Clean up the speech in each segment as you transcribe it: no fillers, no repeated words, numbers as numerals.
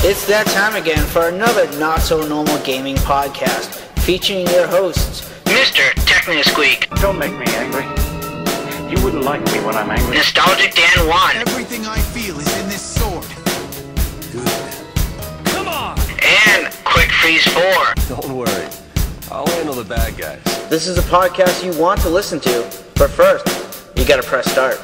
It's that time again for another not-so-normal gaming podcast, featuring your hosts, Mr. Technosqueak. Don't make me angry. You wouldn't like me when I'm angry. Nostalgic Dan 1. Everything I feel is in this sword. Good. Come on! And Quick Freeze 4. Don't worry. I'll handle the bad guys. This is a podcast you want to listen to, but first, you gotta press start.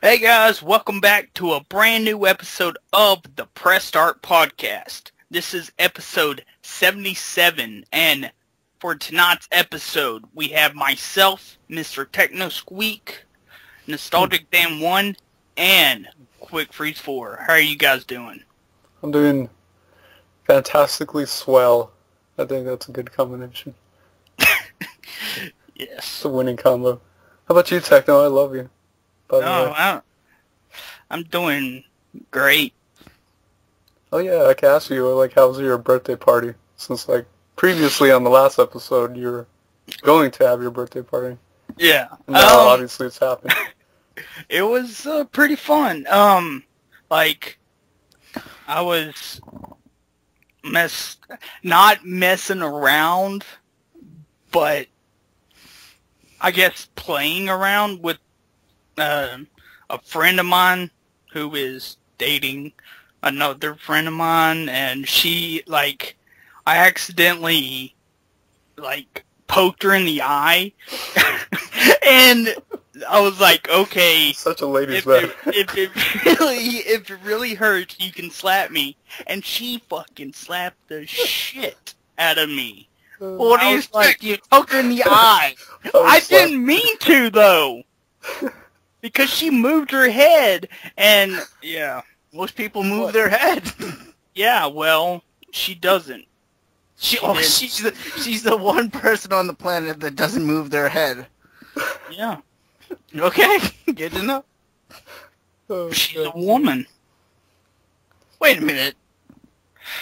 Hey guys, welcome back to a brand new episode of the Press Start Podcast. This is episode 77, and for tonight's episode, we have myself, Mr. Technosqueak, Nostalgic Dan 1, and Quick Freeze 4. How are you guys doing? I'm doing fantastically swell. I think that's a good combination. Yes. It's a winning combo. How about you, Techno? I love you. By the way. I'm doing great. Oh yeah, I can ask you, like, how was your birthday party? Since, like, previously on the last episode, you were going to have your birthday party. Yeah. Now, obviously, it's happened. It was pretty fun. Like, I was not messing around, but I guess playing around with a friend of mine who is dating another friend of mine, and she, like, I accidentally, like, poked her in the eye, and I was like, okay, Such a ladies' man. if it really hurts, you can slap me, and she fucking slapped the shit out of me. What do you was like, expect? You poked her in the eye. I didn't mean to, though. Because she moved her head, and, yeah. Most people move their head. Yeah, well, she doesn't. She's did. she's the one person on the planet that doesn't move their head. Yeah. Okay, good to know. Oh, She's a God. woman. Wait a minute.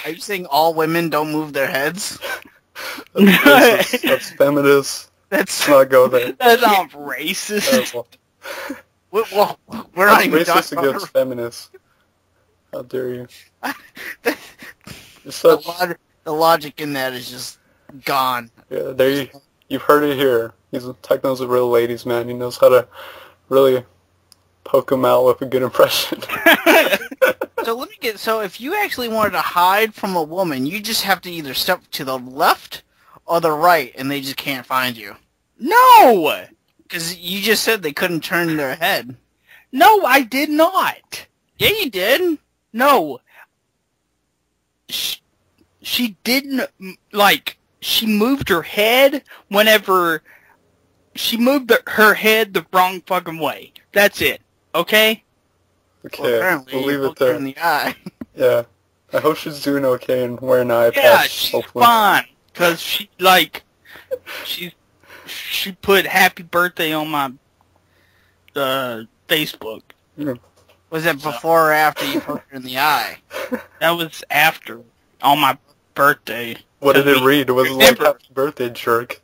Are you saying all women don't move their heads? That's feminist. That's Let's not go there. That's not racist. Terrible. well, we're not That's even racist talking against about feminists. How dare you? You're the, such... the logic in that is just gone. Yeah, there you've heard it here. Techno's a real ladies' man. He knows how to really poke him out with a good impression. So let me get. So if you actually wanted to hide from a woman, you just have to either step to the left or the right, and they just can't find you. No! Because you just said they couldn't turn their head. No, I did not. Yeah, you did. No. She didn't, like, she moved her head whenever she moved her head the wrong fucking way. That's it. Okay? Okay, Well, apparently we'll you leave it poked her there. in the eye. Yeah. I hope she's doing okay and wearing an eye Yeah, patch, she's hopefully. fine. Because she, like, she put happy birthday on my Facebook. Was it before or after you poked her in the eye? That was after, on my birthday. What did it read? Was it like Remember. happy birthday, jerk?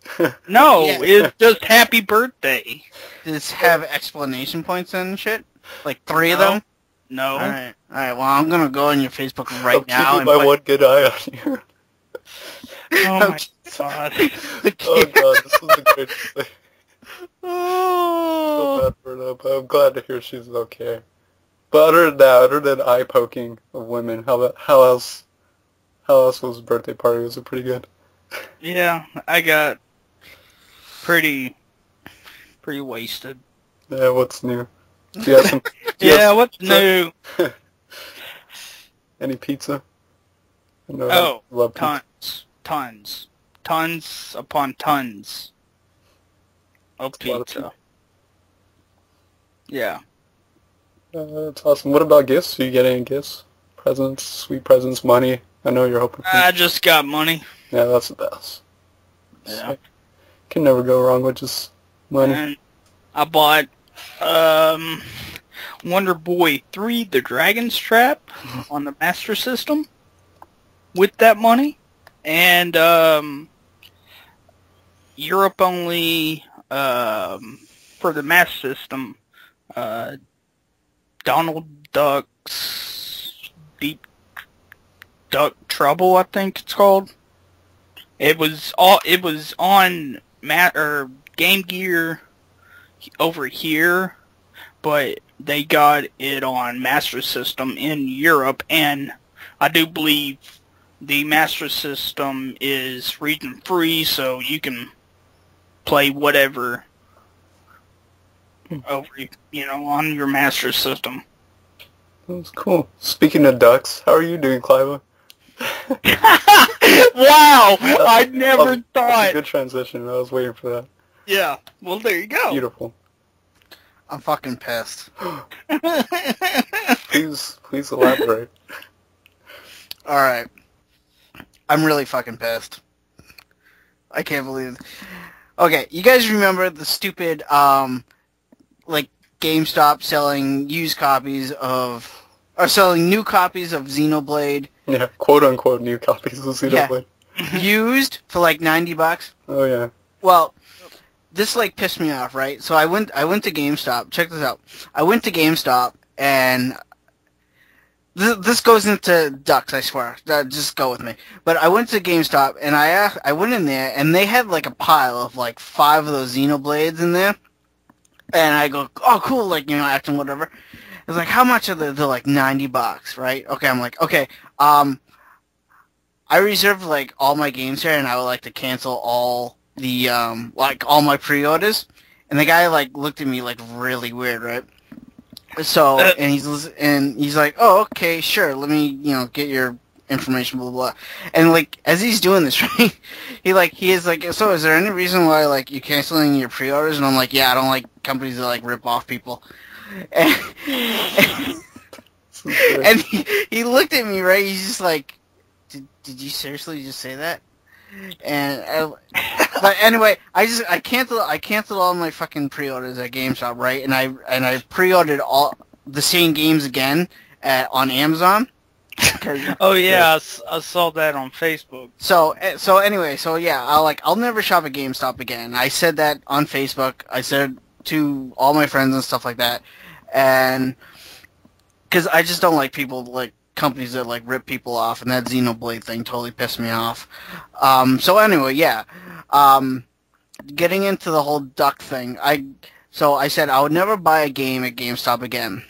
No, Yeah. it's just happy birthday. Does this have explanation points and shit? Like 3 of No. them? No. Alright, well, I'm gonna go on your Facebook right I'm now keeping and my put... one good eye on you. Oh my god. Oh god, this is a great thing. Oh. Feel bad for her, but I'm glad to hear she's okay. But other than eye poking of women, how else was the birthday party? Was it pretty good? Yeah, I got pretty wasted. Yeah, what's new? Do you have some? do you have Yeah, some what's pizza? new? Any pizza? I know Oh, I love pizza. tons upon tons of That's a lot of pizza. Yeah. That's awesome. What about gifts? Do you get any gifts? Presents, sweet presents, money? I know you're hoping for. I just got money. Yeah, that's the best. Yeah. Can never go wrong with just money. And I bought Wonder Boy 3 The Dragon's Trap on the Master System with that money. And Europe only for the Master System Donald Duck's Deep Duck Trouble, I think it's called. It was on Game Gear over here, but they got it on Master System in Europe, and I do believe the Master System is region free, so you can play whatever over, on your Master System. That's cool. Speaking of ducks, how are you doing, Cliva? Wow! I never That's thought. a good transition. I was waiting for that. Yeah. Well, there you go. Beautiful. I'm fucking pissed. Please elaborate. Alright. I'm really fucking pissed. I can't believe it. Okay, you guys remember the stupid, GameStop selling used copies of... Or selling new copies of Xenoblade. Yeah, quote-unquote new copies of Xenoblade. Used for like $90. Oh, yeah. Well, this pissed me off, right? So I went to GameStop. Check this out. I went to GameStop, and this goes into ducks, I swear. Just go with me. But I went to GameStop, and I went in there, and they had a pile of 5 of those Xenoblades in there. And I go, oh, cool, acting whatever. It's how much are they? They're $90, right? Okay, I'm okay. I reserved all my games here, and I would like to cancel all the all my pre-orders. And the guy looked at me really weird, right? So and he's like, oh, okay, sure. Let me get your information, blah blah. And as he's doing this, right? He is so is there any reason why you canceling your pre-orders? And I'm yeah, I don't like companies that rip off people. And he looked at me, right? He's just did you seriously just say that? And but anyway, I canceled all my fucking pre-orders at GameStop, right? And I pre-ordered all the same games again on Amazon. Oh yeah, I saw that on Facebook. So anyway, yeah, I'll never shop at GameStop again. I said that on Facebook. I said to all my friends and stuff like that, and because I just don't like people companies that rip people off, and that Xenoblade thing totally pissed me off. So anyway, yeah, getting into the whole duck thing, I said I would never buy a game at GameStop again.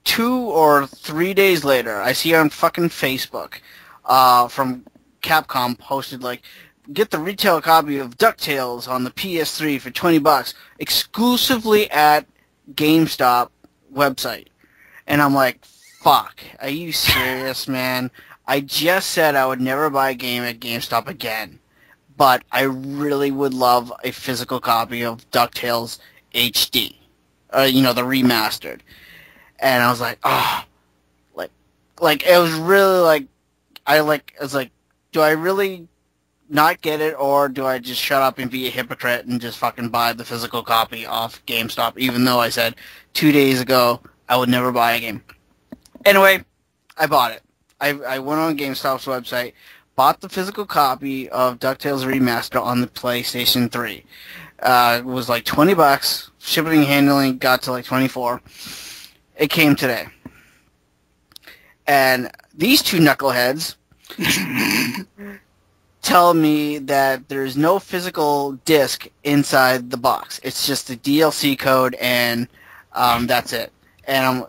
2 or 3 days later, I see on fucking Facebook from Capcom posted get the retail copy of DuckTales on the PS3 for $20 exclusively at GameStop website. And I'm fuck, are you serious, man? I just said I would never buy a game at GameStop again, but I really would love a physical copy of DuckTales HD, the remastered. And I was oh, it was really I was do I really not get it, or do I just shut up and be a hypocrite and just fucking buy the physical copy off GameStop, even though I said 2 days ago I would never buy a game? Anyway, I bought it. I went on GameStop's website, bought the physical copy of DuckTales Remaster on the PlayStation 3. It was $20. Shipping and handling got to $24. It came today. And these two knuckleheads tell me that there's no physical disc inside the box. It's just the DLC code, and that's it. And I'm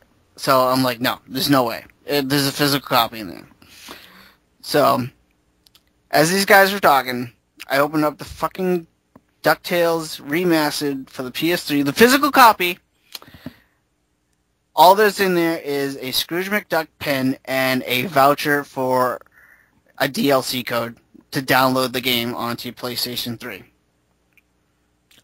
no, there's no way. There's a physical copy in there. So, as these guys were talking, I opened up the fucking DuckTales Remastered for the PS3, the physical copy. All that's in there is a Scrooge McDuck pin and a voucher for a DLC code to download the game onto PlayStation 3.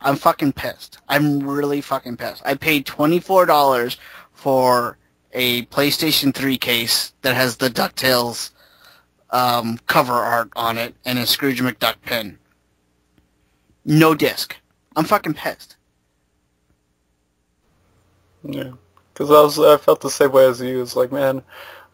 I'm fucking pissed. I'm really fucking pissed. I paid $24 for a PlayStation 3 case that has the DuckTales cover art on it and a Scrooge McDuck pin. No disc. I'm fucking pissed. Yeah. Because I felt the same way as you. It's man,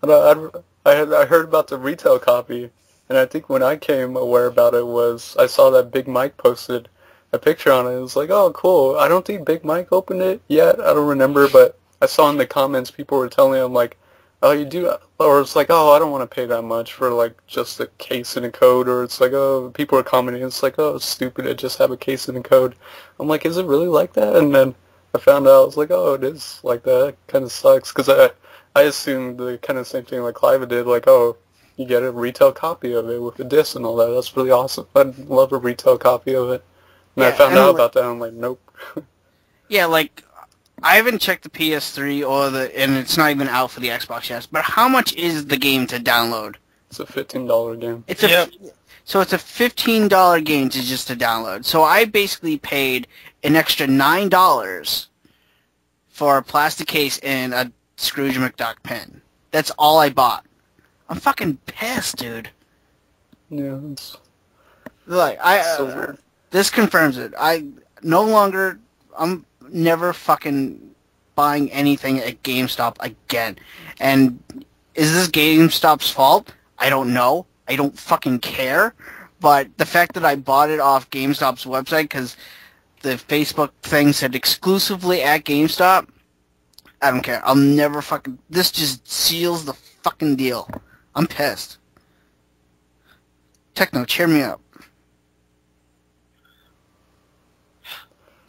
I heard about the retail copy, and I think when I came aware about it was I saw that Big Mike posted a picture on it. It was like, oh, cool. I don't think Big Mike opened it yet. I don't remember, but I saw in the comments people were telling him, like, oh, you do, or it's like, oh, I don't want to pay that much for, like, just a case and a code, or it's like, oh, people are commenting, it's like, oh, it's stupid to just have a case and a code. I'm like, is it really like that? And then I found out, I was like, oh, it is like that. It kind of sucks, because I assumed the kind of same thing like Clive did, like, oh, you get a retail copy of it with a disc and all that. That's really awesome. I'd love a retail copy of it. And I found out about that, and I'm like, nope. Yeah, like, I haven't checked the PS3 and it's not even out for the Xbox yet. But how much is the game to download? It's a $15 game. So it's a $15 game to download. So I basically paid an extra $9 for a plastic case and a Scrooge McDuck pen. That's all I bought. I'm fucking pissed, dude. Yeah, it's like so weird. This confirms it. I'm never fucking buying anything at GameStop again. And is this GameStop's fault? I don't know. I don't fucking care. But the fact that I bought it off GameStop's website because the Facebook thing said exclusively at GameStop, I don't care. I'll never fucking... This just seals the fucking deal. I'm pissed. Techno, cheer me up.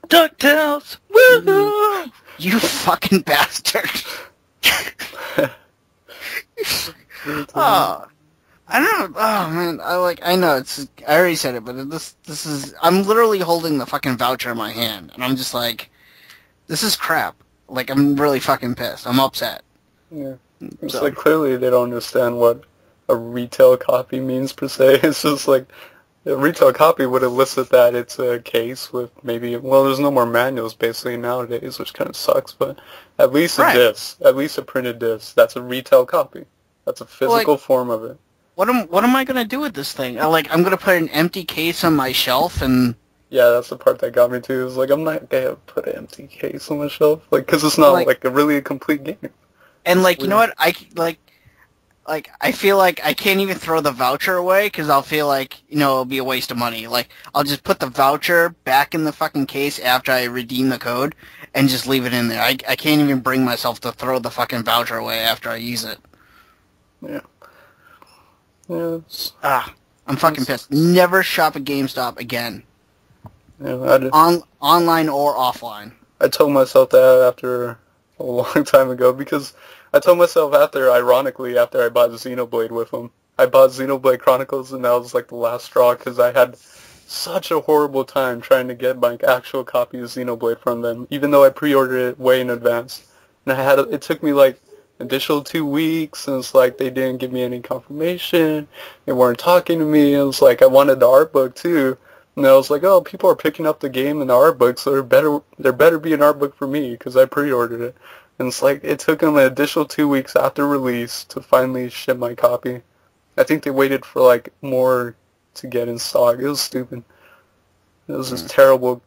DuckTales! Woohoo! You fucking bastard. Oh, I don't know. Oh man, I know it's. I already said it, but this is. I'm literally holding the fucking voucher in my hand, and I'm just like, this is crap. Like, I'm really fucking pissed. I'm upset. Yeah, it's like clearly they don't understand what a retail copy means per se. It's just like. A retail copy would elicit that it's a case with maybe, well, there's no more manuals basically nowadays, which kind of sucks, but at least a disc, at least a printed disc, that's a retail copy. That's a physical form of it. What am I going to do with this thing? I'm going to put an empty case on my shelf and... Yeah, that's the part that got me too, is like, I'm not going to put an empty case on my shelf, like, because it's not, like a really complete game. And, like, you know what, I feel like I can't even throw the voucher away because I'll feel like, it'll be a waste of money. Like, I'll just put the voucher back in the fucking case after I redeem the code and just leave it in there. I can't even bring myself to throw the fucking voucher away after I use it. Yeah. Yes. I'm fucking pissed. Never shop at GameStop again. Yeah, online or offline. I told myself that after a long time ago because... I told myself ironically, after I bought Xenoblade with them. I bought Xenoblade Chronicles, and that was like the last straw, because I had such a horrible time trying to get my actual copy of Xenoblade from them, even though I pre-ordered it way in advance. And it took me like additional 2 weeks, and it's like they didn't give me any confirmation, they weren't talking to me, it was like I wanted the art book too. And I was like, oh, people are picking up the game and the art book, so there better be an art book for me, because I pre-ordered it. And it's like, it took them an additional 2 weeks after release to finally ship my copy. I think they waited for, like, more to get in stock. It was stupid. It was just terrible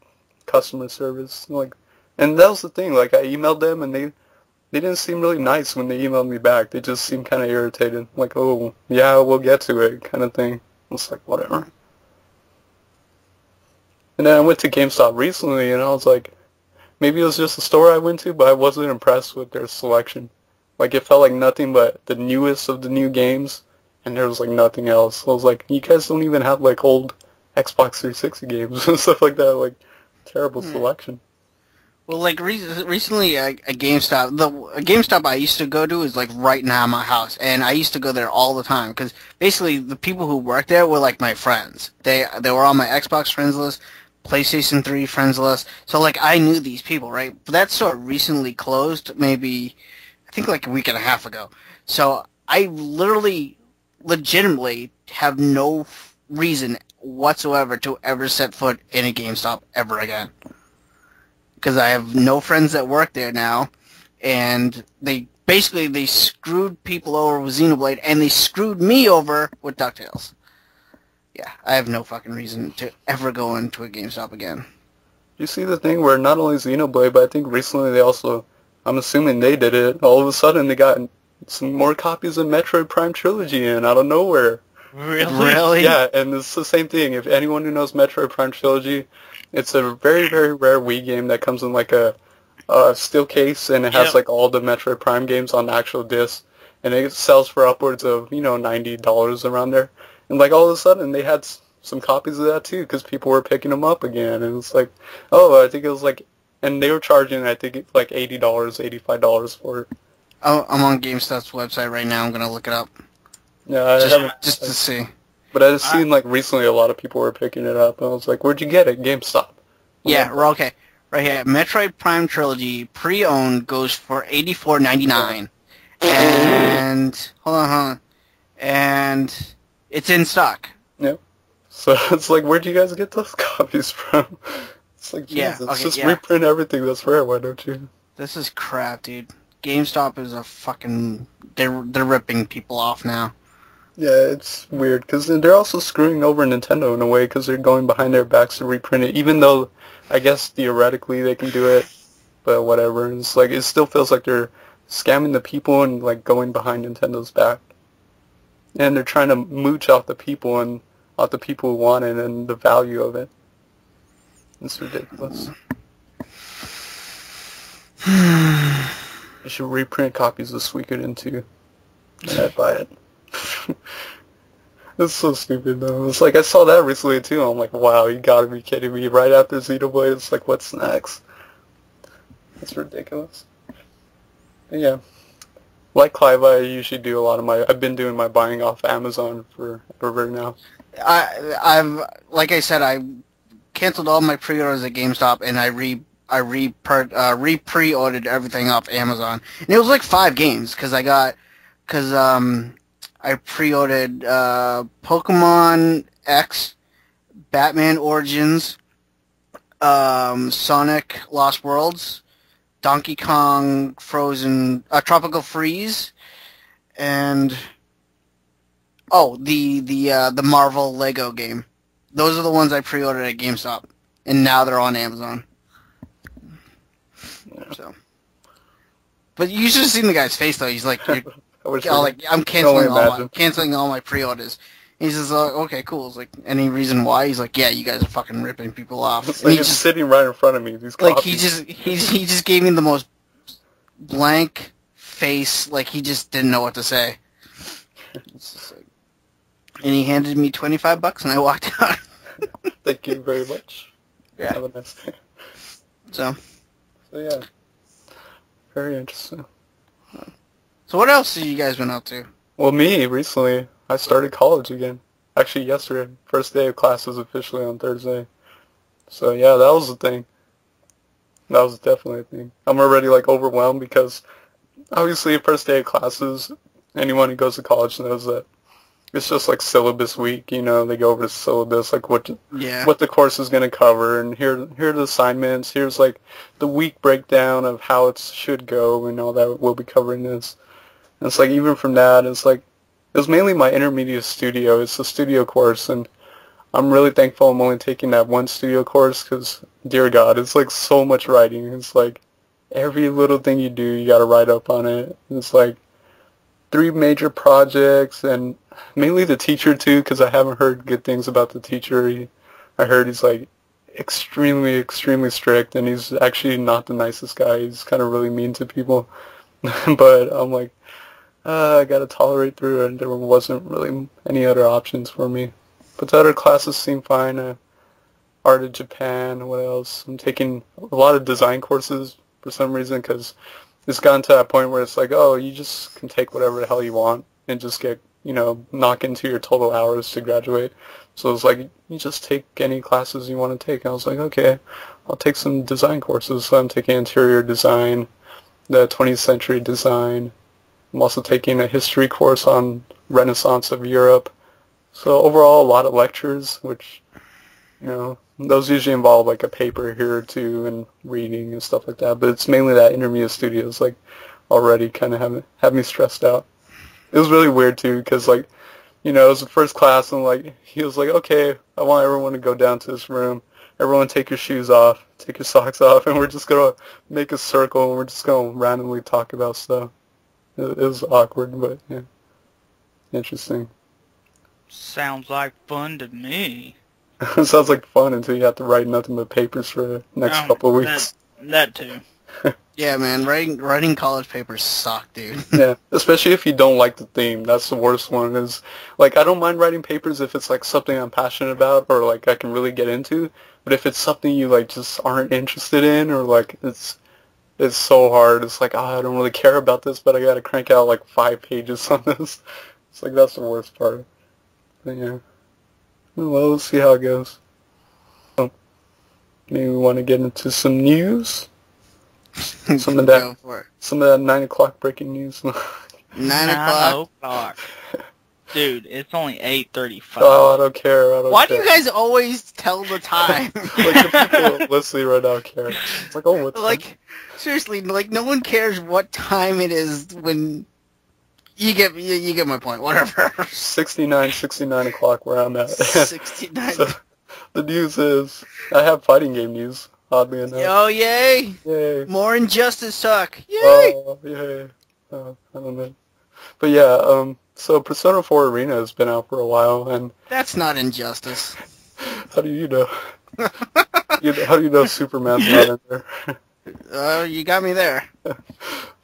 customer service. Like, and that was the thing, like, I emailed them, and they didn't seem really nice when they emailed me back. They just seemed kind of irritated. Like, oh, yeah, we'll get to it, kind of thing. It's like, whatever. And then I went to GameStop recently, and I was like... Maybe it was just a store I went to, but I wasn't impressed with their selection. Like, it felt like nothing but the newest of the new games, and there was, like, nothing else. I was like, you guys don't even have, like, old Xbox 360 games and stuff like that. Like, terrible selection. Well, like, recently a GameStop, a GameStop I used to go to is, like, right now my house, and I used to go there all the time, because basically the people who worked there were, like, my friends. They were on my Xbox friends list, PlayStation 3 friends list. So, like, I knew these people, right? But that store recently closed, maybe, I think, like, a week and a half ago. So, I legitimately have no reason whatsoever to ever set foot in a GameStop ever again. Because I have no friends that work there now, and they screwed people over with Xenoblade, and they screwed me over with DuckTales. Yeah, I have no fucking reason to ever go into a GameStop again. You see the thing where not only Xenoblade, but I think recently they also, I'm assuming they did it, all of a sudden they got some more copies of Metroid Prime Trilogy in out of nowhere. Really? Yeah, and it's the same thing. If anyone who knows Metroid Prime Trilogy, it's a very, very rare Wii game that comes in like a steel case, and it has Yep. like all the Metroid Prime games on the actual disc, and it sells for upwards of $90 around there. And like all of a sudden, they had some copies of that too, because people were picking them up again, and it's like, oh, I think it was like, and they were charging, I think like $80, $85 for it. I'm on GameStop's website right now. I'm gonna look it up Yeah, I haven't, just to see. but I just seen like recently a lot of people were picking it up, and I was like, where'd you get it? GameStop. Yeah, we're okay. Right here, Metroid Prime Trilogy pre-owned goes for $84.99, and hold on, and it's in stock. Yeah. So it's like, where'd you guys get those copies from? It's like, Yeah, Jesus, okay, just yeah. reprint everything that's rare, why don't you? This is crap, dude. GameStop is a fucking... They're ripping people off now. Yeah, it's weird, because they're also screwing over Nintendo in a way, because they're going behind their backs to reprint it, even though, I guess, theoretically they can do it, but whatever. It's like, it still feels like they're scamming the people and, like, going behind Nintendo's back. And they're trying to mooch off the people and off the people who want it and the value of it. It's ridiculous. I should reprint copies of Suikoden too, and I'd buy it. It's so stupid though. It's like I saw that recently too. I'm like, wow, you gotta be kidding me! Right after Xenoblade, it's like, what's next? It's ridiculous. But yeah, like Clive, I usually do a lot of my. I've been doing my buying off Amazon forever now. I've like I said, I canceled all my pre-orders at GameStop, and I pre-ordered everything off Amazon. And it was like 5 games, because I pre-ordered Pokemon X, Batman Origins, Sonic Lost Worlds, Donkey Kong Frozen, Tropical Freeze, and the Marvel Lego game. Those are the ones I pre-ordered at GameStop, and now they're on Amazon. So, but you should have seen the guy's face though. He's like, I wish I'm can only canceling all my pre-orders. He says, okay, cool. It's like, any reason why? He's like, yeah, you guys are fucking ripping people off. It's And like he it's just, sitting right in front of me. These like, copies. he just gave me the most blank face. Like, he just didn't know what to say. It's just like, and he handed me $25, and I walked out. Thank you very much. Yeah. Have a nice day. So Yeah, very interesting. what else have you guys been up to? Well, me, recently, I started college again. Actually, yesterday. First day of classes officially on Thursday. So, yeah, that was the thing. That was definitely a thing. I'm already, like, overwhelmed because, obviously, first day of classes, anyone who goes to college knows that it's just, like, syllabus week, they go over the syllabus, like, what the course is going to cover, and here are the assignments, here's, like, the week breakdown of how it should go, and all that, we'll be covering this. And it's like, even from that, it's like, it was mainly my intermediate studio. It's a studio course, and I'm really thankful I'm only taking that one studio course, because, dear God, it's like so much writing. It's like, every little thing you do, you gotta write up on it. It's like, 3 major projects, and mainly the teacher, too, because I haven't heard good things about the teacher. I heard he's, like, extremely, extremely strict, and he's actually not the nicest guy. He's kind of really mean to people. But I'm like, I gotta tolerate through it, and there wasn't really any other options for me. But the other classes seem fine. Art of Japan, what else? I'm taking a lot of design courses for some reason, because it's gotten to that point where it's like, oh, you just can take whatever the hell you want and just get, knock into your total hours to graduate. So it's like, you just take any classes you want to take. And I was like, okay, I'll take some design courses. So I'm taking interior design, the 20th century design. I'm also taking a history course on Renaissance of Europe. So overall, a lot of lectures, which, those usually involve like a paper here or two and reading and stuff like that. But it's mainly that intermediate studios, like, already kind of have me stressed out. It was really weird too, because like, it was the first class, and like, he was like, okay, I want everyone to go down to this room. Everyone take your shoes off, take your socks off, and we're just going to make a circle, and we're just going to randomly talk about stuff. It was awkward, but yeah, interesting. Sounds like fun to me. It sounds like fun until you have to write nothing but papers for the next couple of weeks. That too. Yeah, man, writing college papers suck, dude. Yeah, especially if you don't like the theme. That's the worst one. Is like I don't mind writing papers if it's like something I'm passionate about or like I can really get into. But if it's something you like just aren't interested in or like it's so hard. It's like I don't really care about this, but I gotta crank out like 5 pages on this. It's like that's the worst part. But yeah. Well, we'll see how it goes. So, maybe we want to get into some news. Some of that 9 o'clock breaking news. 9 o'clock. Dude, it's only 8:35. Oh, I don't care. Why do you guys always tell the time? Like the people listening right now care. It's like, oh, what's like, seriously, like no one cares what time it is when you get my point. Whatever. 69 o'clock where I'm at. 69. So, the news is I have fighting game news. Oddly enough. Oh yay! Yay! More Injustice talk. Yay! Oh yay! I don't know. But yeah, so Persona 4 Arena has been out for a while, and that's not Injustice. How do you know? How do you know Superman's not in there? You got me there. But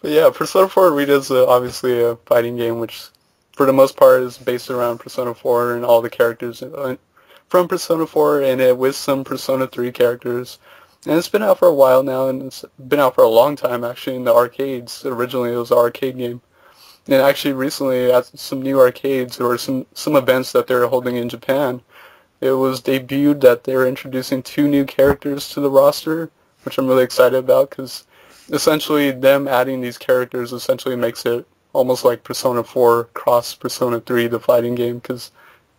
yeah, Persona 4 Arena is obviously a fighting game, which for the most part is based around Persona 4 and all the characters from Persona 4 and it with some Persona 3 characters. And it's been out for a while now, and it's been out for a long time actually in the arcades. Originally it was an arcade game. And actually recently at some new arcades or some events that they're holding in Japan, it was debuted that they're introducing 2 new characters to the roster, which I'm really excited about because essentially them adding these characters essentially makes it almost like Persona 4 cross Persona 3, the fighting game, because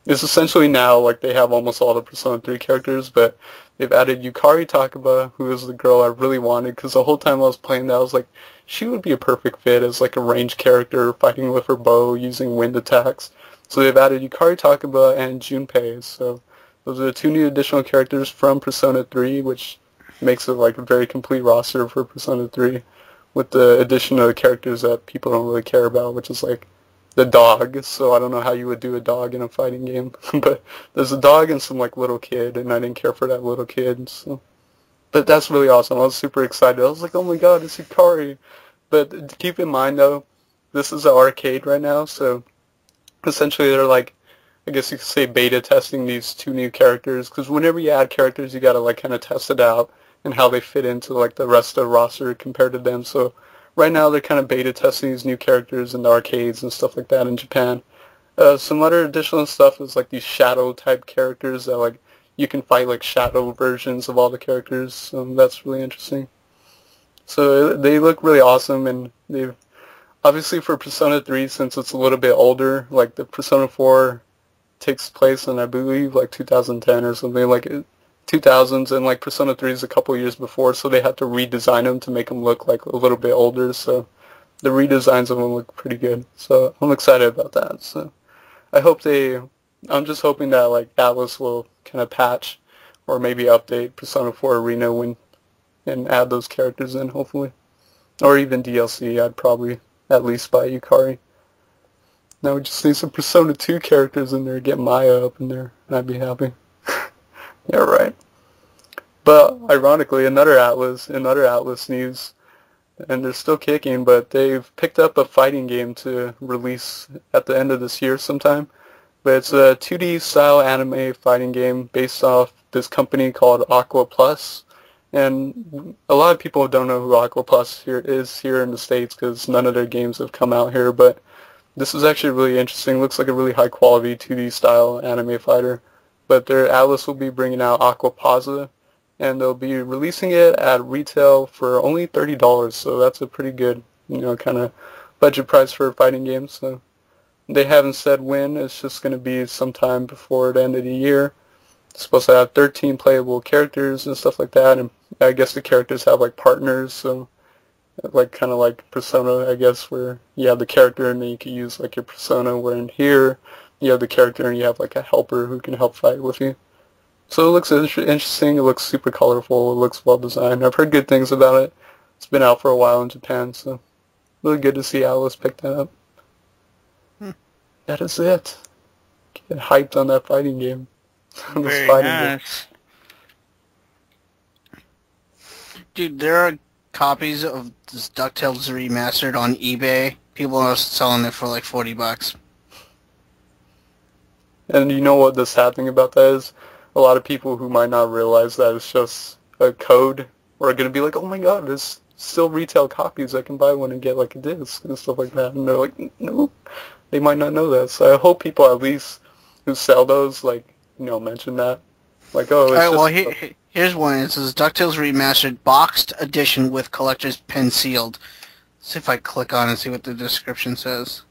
it's essentially now like they have almost all the Persona 3 characters, but they've added Yukari Takaba, who is the girl I really wanted, because the whole time I was playing that, I was like, she would be a perfect fit as like a ranged character fighting with her bow using wind attacks. So they've added Yukari Takaba and Junpei, so those are the 2 new additional characters from Persona 3, which makes it like a very complete roster for Persona 3, with the addition of the characters that people don't really care about, which is like the dog. So I don't know how you would do a dog in a fighting game, but there's a dog and some like little kid, and I didn't care for that little kid. So, but that's really awesome. I was super excited. I was like, oh my god, it's Yukari. But keep in mind though, this is an arcade right now, so essentially they're like, I guess you could say beta testing these 2 new characters, because whenever you add characters, you gotta like kind of test it out and how they fit into like the rest of the roster compared to them. So right now they're kind of beta testing these new characters in the arcades and stuff like that in Japan. Some other additional stuff is like these shadow type characters that like you can fight like shadow versions of all the characters. That's really interesting. So they look really awesome, and they've obviously for Persona 3, since it's a little bit older, like the Persona 4 takes place in I believe like 2010 or something, like 2000s, and like Persona 3 is a couple years before, so they had to redesign them to make them look like a little bit older. So the redesigns of them look pretty good. So I'm excited about that. So I'm just hoping that like Atlas will kind of patch or maybe update Persona 4 Arena and add those characters in, hopefully. Or even DLC, I'd probably at least buy Yukari. Now we just need some Persona 2 characters in there, get Maya up in there, and I'd be happy. Yeah, right. But ironically, another Atlas news, and they're still kicking, but they've picked up a fighting game to release at the end of this year sometime. But it's a 2D style anime fighting game based off this company called Aqua Plus. And a lot of people don't know who Aqua Plus is here in the States because none of their games have come out here, but this is actually really interesting. Looks like a really high quality 2D style anime fighter. But their Atlas will be bringing out Aqua Pazza, and they'll be releasing it at retail for only $30, so that's a pretty good, kind of budget price for a fighting game. So they haven't said when. It's just going to be sometime before the end of the year. It's supposed to have 13 playable characters and stuff like that, and I guess the characters have like partners, so like kind of like Persona, I guess, where you have the character and then you can use like your Persona, where in here you have the character and you have like a helper who can help fight with you. So it looks interesting, it looks super colorful, it looks well designed. I've heard good things about it. It's been out for a while in Japan, so really good to see Atlas pick that up. That is it. get hyped on that fighting game. This Very fighting game. nice. Dude, there are copies of this DuckTales Remastered on eBay. People are selling it for like $40. And you know what the sad thing about that is? A lot of people who might not realize that it's just a code are going to be like, oh my god, there's still retail copies I can buy one and get like a disc and stuff like that. And they're like, no, they might not know that. So I hope people at least who sell those, like, you know, mention that. Like, oh, it's Alright, well, here's one. It says DuckTales Remastered Boxed Edition with Collector's Pin Sealed. See if I click on and see what the description says.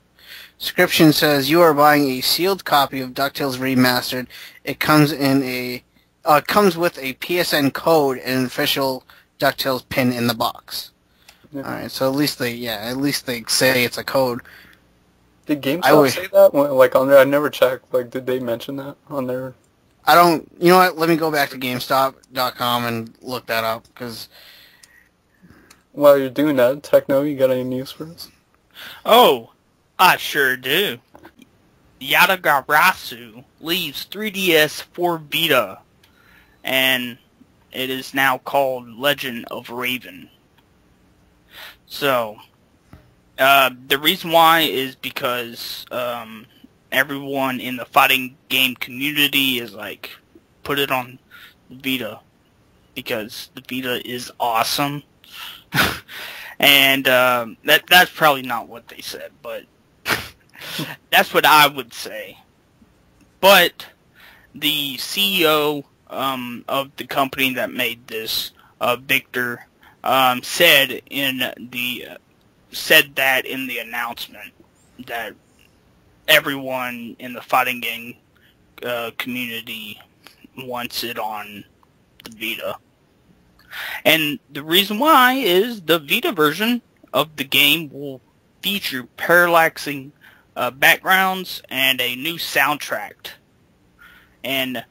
Description says, you are buying a sealed copy of DuckTales Remastered. It comes in comes with a PSN code and an official DuckTales pin in the box. Yeah. Alright, so at least they say it's a code. Did GameStop say that? Like on there, I never checked. Like, did they mention that on there? I don't, you know what, let me go back to GameStop.com and look that up, because... While you're doing that, Techno, you got any news for us? Oh, I sure do. Yatagarasu leaves 3DS for Vita, and it is now called Legend of Raven. So, the reason why is because everyone in the fighting game community is like, put it on Vita, because the Vita is awesome. And that's probably not what they said, but that's what I would say. But the CEO of the company that made this, Victor, said that in the announcement that everyone in the fighting game community wants it on the Vita. And the reason why is the Vita version of the game will feature parallaxing backgrounds and a new soundtrack. And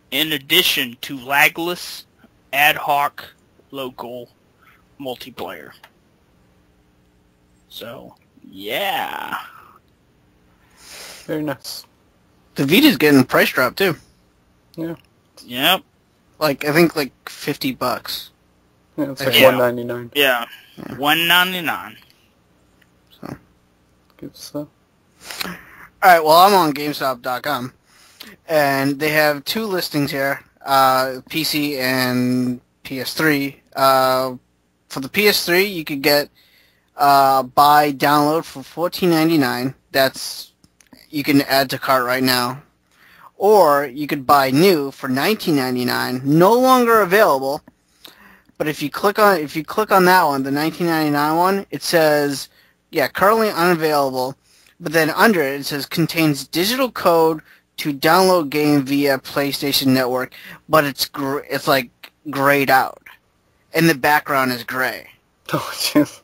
in addition to lagless, ad hoc, local multiplayer. So, yeah. Very nice. The Vita's getting a price drop, too. Yeah. Yep. Like, I think, like, $50. Yeah, it's like Yeah. $199. Yeah. $199. So. Good stuff. Alright, well, I'm on GameStop.com, and they have two listings here, PC and PS3. For the PS3, you could get buy download for $14.99. That's, you can add to cart right now. Or you could buy new for $19.99, no longer available. But if you click on that one, the $19.99 one, it says, yeah, currently unavailable. But then under it, it says contains digital code to download game via PlayStation Network, but it's like grayed out, and the background is gray. Oh, jeez.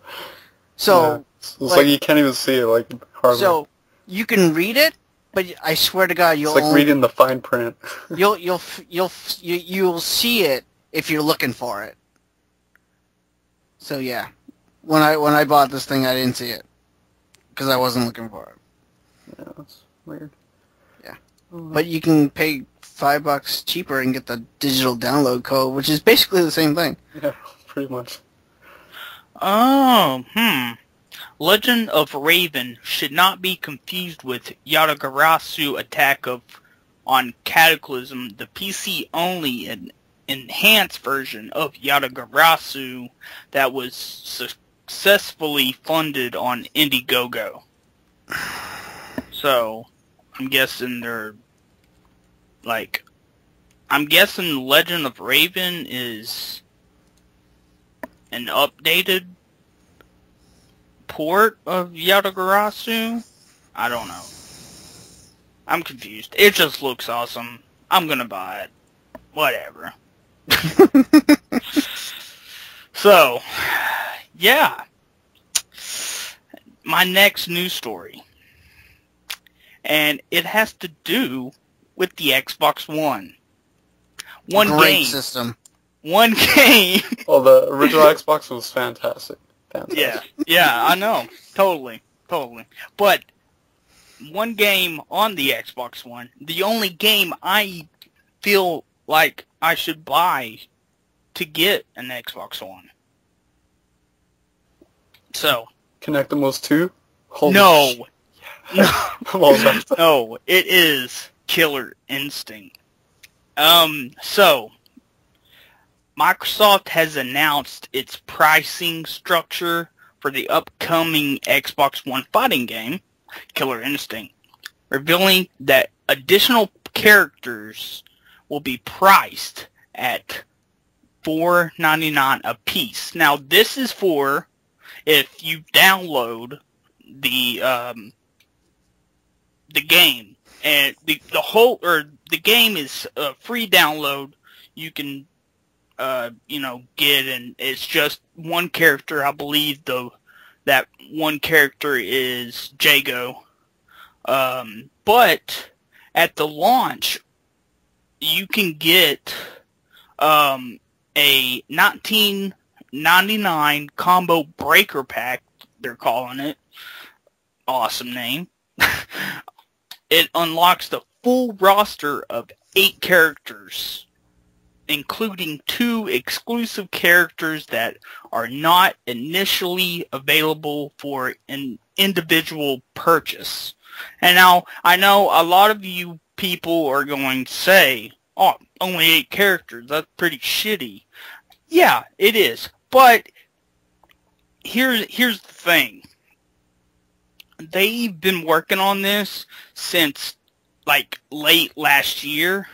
So yeah. It's like you can't even see it, like, hardly. So you can read it, but I swear to God, you'll it's like reading the fine print. you'll see it if you're looking for it. So yeah, when I bought this thing, I didn't see it because I wasn't looking for it. Yeah, that's weird. Yeah, but you can pay $5 cheaper and get the digital download code, which is basically the same thing. Yeah, pretty much. Oh, Legend of Raven should not be confused with Yatagarasu Attack on Cataclysm, the PC-only and enhanced version of Yatagarasu that was successfully funded on Indiegogo. So, I'm guessing Legend of Raven is an updated port of Yatagarasu? I don't know. I'm confused. It just looks awesome. I'm gonna buy it. Whatever. So, yeah. My next news story. And it has to do with the Xbox One. Great system. One game. Oh, the original Xbox was fantastic. Yeah, I know. Totally. But one game on the Xbox One. The only game I feel like I should buy to get an Xbox One. So. Connectimals 2? Holy no. Yeah. No, it is Killer Instinct. So, Microsoft has announced its pricing structure for the upcoming Xbox One fighting game, Killer Instinct, revealing that additional characters will be priced at $4.99 a piece. Now, this is for if you download the game, and the game is a free download. You can get, and it's just one character. I believe though that one character is Jago. But at the launch, you can get a $19.99 combo breaker pack. They're calling it. Awesome name. It unlocks the full roster of 8 characters, including 2 exclusive characters that are not initially available for an individual purchase. And now, I know a lot of you people are going to say, oh, only 8 characters, that's pretty shitty. Yeah, it is. But here's the thing. They've been working on this since like late last year,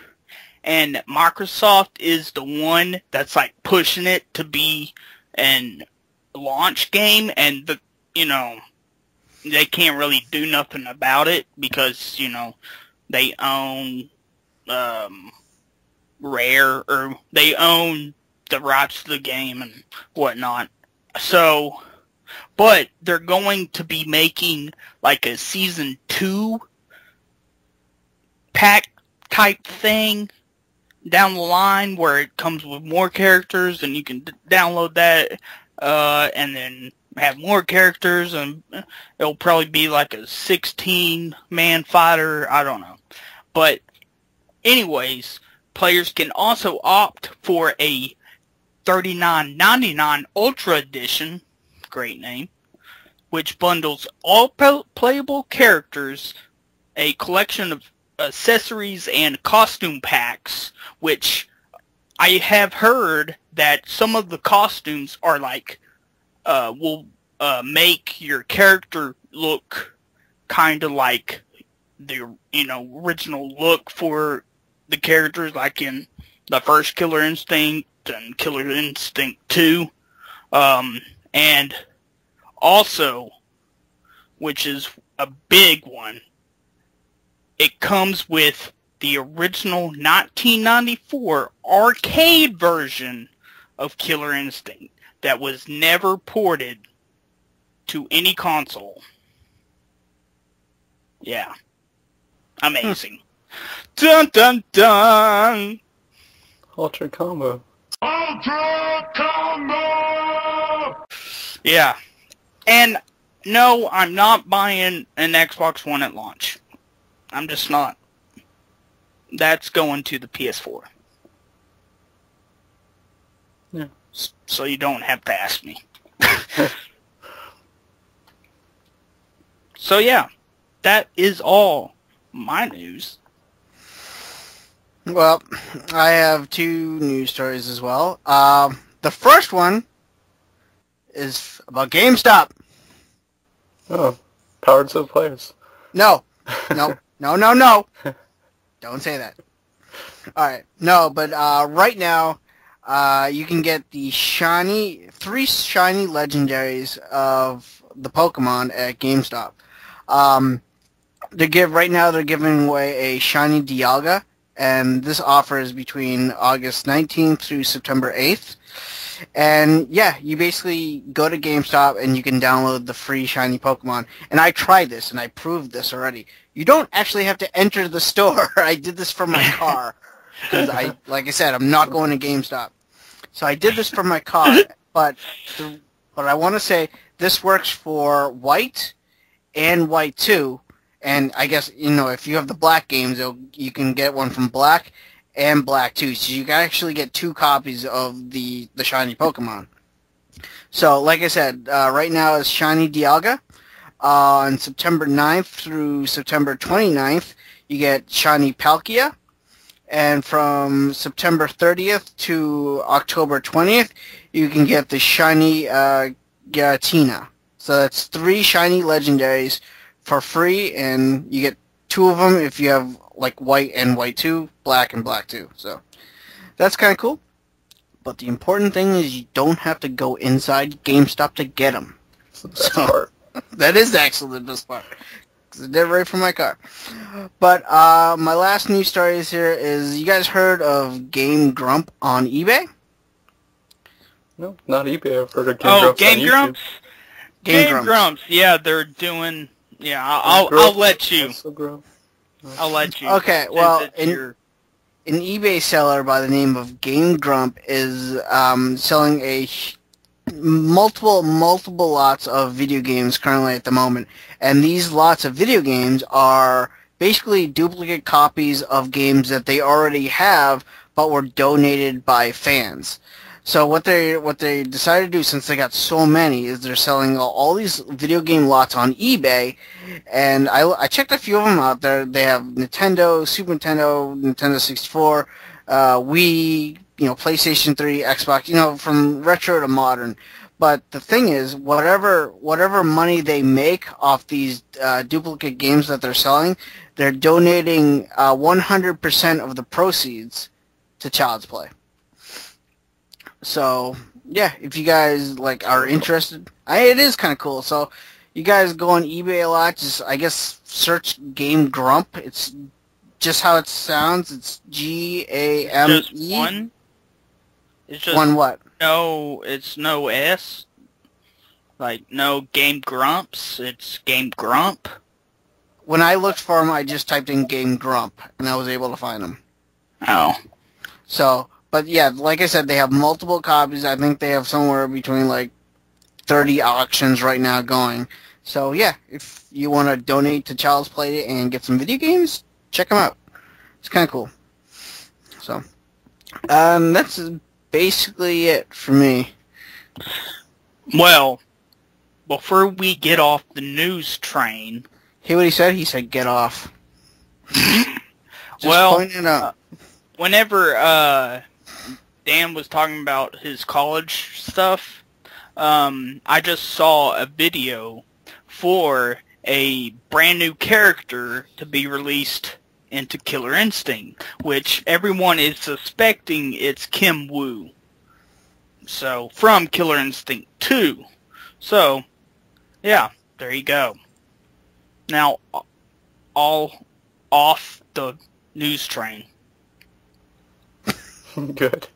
and Microsoft is the one that's like pushing it to be an launch game, and they can't really do nothing about it because they own Rare, or they own the rights to the game and whatnot. So, but they're going to be making like a Season 2 pack type thing down the line where it comes with more characters and you can download that and then have more characters, and it'll probably be like a 16-man fighter. I don't know. But anyways, players can also opt for a $39.99 Ultra Edition, great name, which bundles all playable characters, a collection of accessories, and costume packs, which I have heard that some of the costumes are like, will make your character look kind of like the, original look for the characters, like in the first Killer Instinct and Killer Instinct 2. And also, which is a big one, it comes with the original 1994 arcade version of Killer Instinct that was never ported to any console. Yeah. Amazing. Dun dun dun! Ultra Combo. Ultra Combo! Yeah. And no, I'm not buying an Xbox One at launch. I'm just not. That's going to the PS4. Yeah. So you don't have to ask me. So yeah, that is all my news. Well, I have 2 news stories as well. The first one is about GameStop. Oh, powered so players. No. Don't say that. Alright, no, but right now, you can get the 3 shiny legendaries of the Pokemon at GameStop. Right now they're giving away a shiny Dialga, and this offer is between August 19th through September 8th. And yeah, you basically go to GameStop and you can download the free shiny Pokemon. And I tried this and I proved this already. You don't actually have to enter the store. I did this for my car. Because like I said, I'm not going to GameStop. So I did this for my car. But I want to say this works for White and White 2. And I guess, if you have the black games, you can get one from black and black too. So you can actually get 2 copies of the shiny Pokemon. So, like I said, right now it's Shiny Dialga. On September 9th through September 29th, you get Shiny Palkia. And from September 30th to October 20th, you can get the Shiny Giratina. So that's 3 Shiny Legendaries for free, and you get 2 of them if you have, like, white and white 2, black and black 2. So that's kind of cool. But the important thing is you don't have to go inside GameStop to get them. So that is actually the best part. Because I did it right from my car. But my last news story is here is, you guys heard of Game Grump on eBay? No, not eBay. I've heard of Game Grumps Game on Grumps? YouTube. Game Grumps. Yeah, they're doing... Yeah, I'll let you. I'll let you. Okay, well, an eBay seller by the name of Game Grump is selling multiple lots of video games currently at the moment, and these lots of video games are basically duplicate copies of games that they already have but were donated by fans. So what they decided to do, since they got so many, is they're selling all these video game lots on eBay, and I checked a few of them out there. They have Nintendo, Super Nintendo, Nintendo 64, Wii, PlayStation 3, Xbox, from retro to modern. But the thing is, whatever money they make off these duplicate games that they're selling, they're donating 100% of the proceeds to Child's Play. So, yeah, if you guys, are interested, it is kind of cool. So, you guys go on eBay a lot, just, I guess, search Game Grump. It's just how it sounds. It's G-A-M-E. Just one? It's just one what? No, it's no S. No Game Grumps. It's Game Grump. When I looked for them, I just typed in Game Grump, and I was able to find them. Oh. So... But yeah, like I said, they have multiple copies. I think they have somewhere between 30 auctions right now going. So yeah, if you want to donate to Child's Play and get some video games, check them out. It's kind of cool. So, that's basically it for me. Well, before we get off the news train... Hear what he said? He said get off. Just well, pointing it out. Whenever, Dan was talking about his college stuff, I just saw a video for a brand new character to be released into Killer Instinct, which everyone is suspecting it's Kim Woo. So, from Killer Instinct 2. So, yeah, there you go. Now, all off the news train. Good.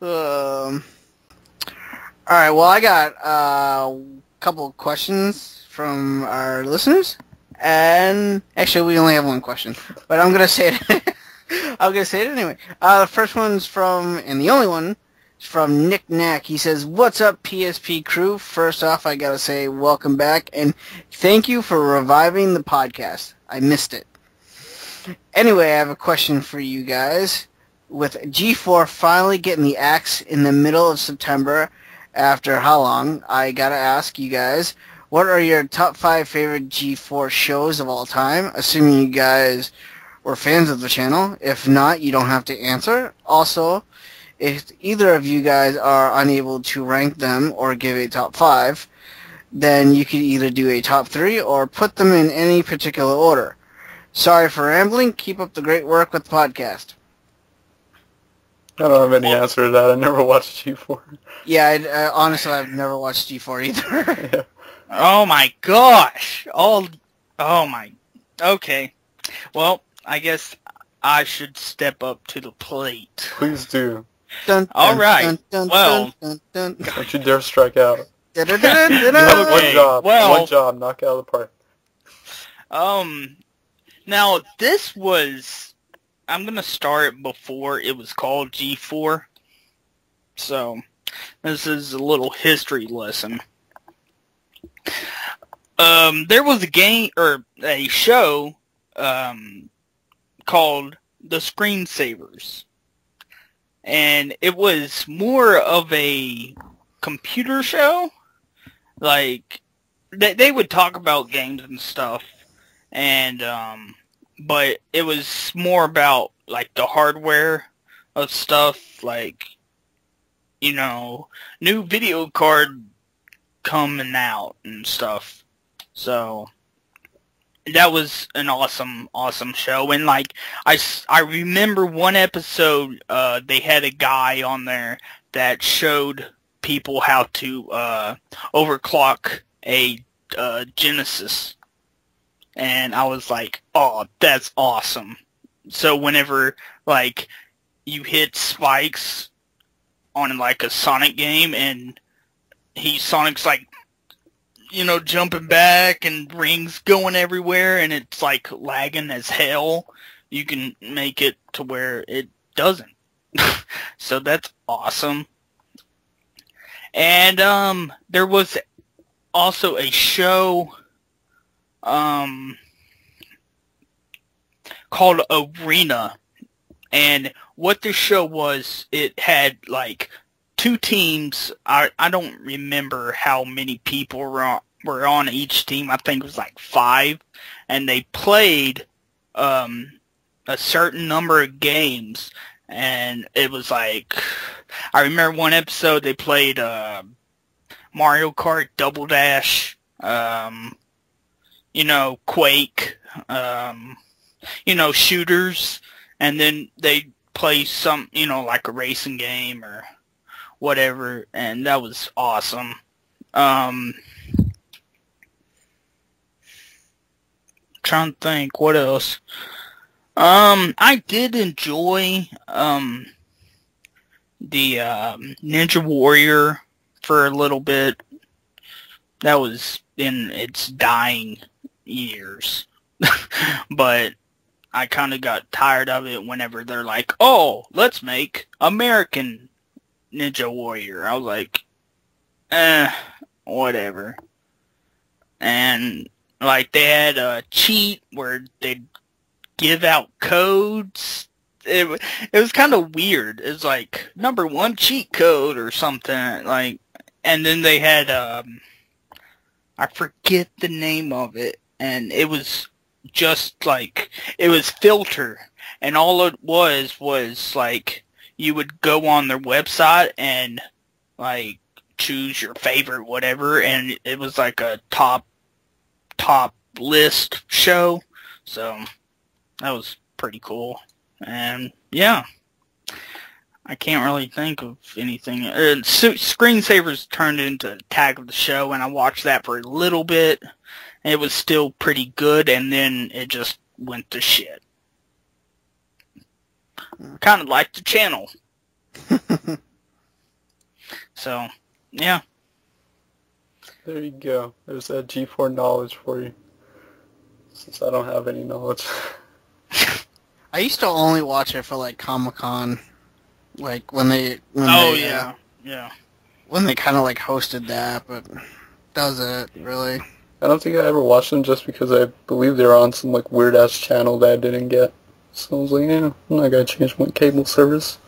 Alright, well, I got a couple of questions from our listeners, and actually we only have one question, but I'm going to say it. I'm going to say it anyway. The first one's from, and the only one, is from Nick Knack. He says, "What's up, PSP crew? First off, I got to say welcome back, and thank you for reviving the podcast. I missed it. Anyway, I have a question for you guys. With G4 finally getting the axe in the middle of September, after how long, I gotta ask you guys, what are your top 5 favorite G4 shows of all time? Assuming you guys were fans of the channel. If not, you don't have to answer. Also, if either of you guys are unable to rank them or give a top 5, then you could either do a top 3 or put them in any particular order. Sorry for rambling. Keep up the great work with the podcast." I don't have any answer to that. I never watched G4. Yeah, honestly, I've never watched G4 either. Yeah. Oh my gosh! Oh my... Okay. Well, I guess I should step up to the plate. Please do. Dun, dun, All right. dun, dun, Well. dun, dun, dun. Don't you dare strike out. Da, da, da, da, da, One Okay, job. well- One job. Knock it out of the park. Now this was... I'm gonna start before it was called G4. So, this is a little history lesson. There was a game or a show called The Screensavers, and it was more of a computer show. Like they would talk about games and stuff, and but it was more about like the hardware of stuff, like, you know, new video card coming out and stuff. So that was an awesome show. And like I remember one episode, they had a guy on there that showed people how to overclock a Genesis, and I was like, oh, that's awesome. So whenever like you hit spikes on like a Sonic game and Sonic's like, you know, jumping back and rings going everywhere and it's like lagging as hell, you can make it to where it doesn't. So that's awesome. And there was also a show called Arena, and what this show was, it had like two teams. I don't remember how many people were on each team. I think it was like 5, and they played a certain number of games. And it was like, I remember one episode they played Mario Kart Double Dash, you know, Quake, you know, shooters, and then they play some, you know, like a racing game or whatever, and that was awesome. Trying to think, what else? I did enjoy the Ninja Warrior for a little bit. That was in its dying years. But I kind of got tired of it whenever they're like, oh, let's make American Ninja Warrior. I was like, whatever. And like they had a cheat where they'd give out codes. It was kind of weird. It's like number 1 cheat code or something, like, and then they had I forget the name of it, and it was just like, it was filter, and all it was like you would go on their website and like choose your favorite whatever, and it was like a top list show. So that was pretty cool. And yeah, I can't really think of anything. Screensavers turned into Tag of the Show, and I watched that for a little bit. It was still pretty good, and then it just went to shit. Kind of like the channel. So, yeah. There you go. There's that G4 knowledge for you. Since I don't have any knowledge. I used to only watch it for like Comic-Con, like when they when they kind of like hosted that, but that was it, really. I don't think I ever watched them just because I believe they were on some like weird ass channel that I didn't get. So I was like, yeah, I'm not gonna change my cable service.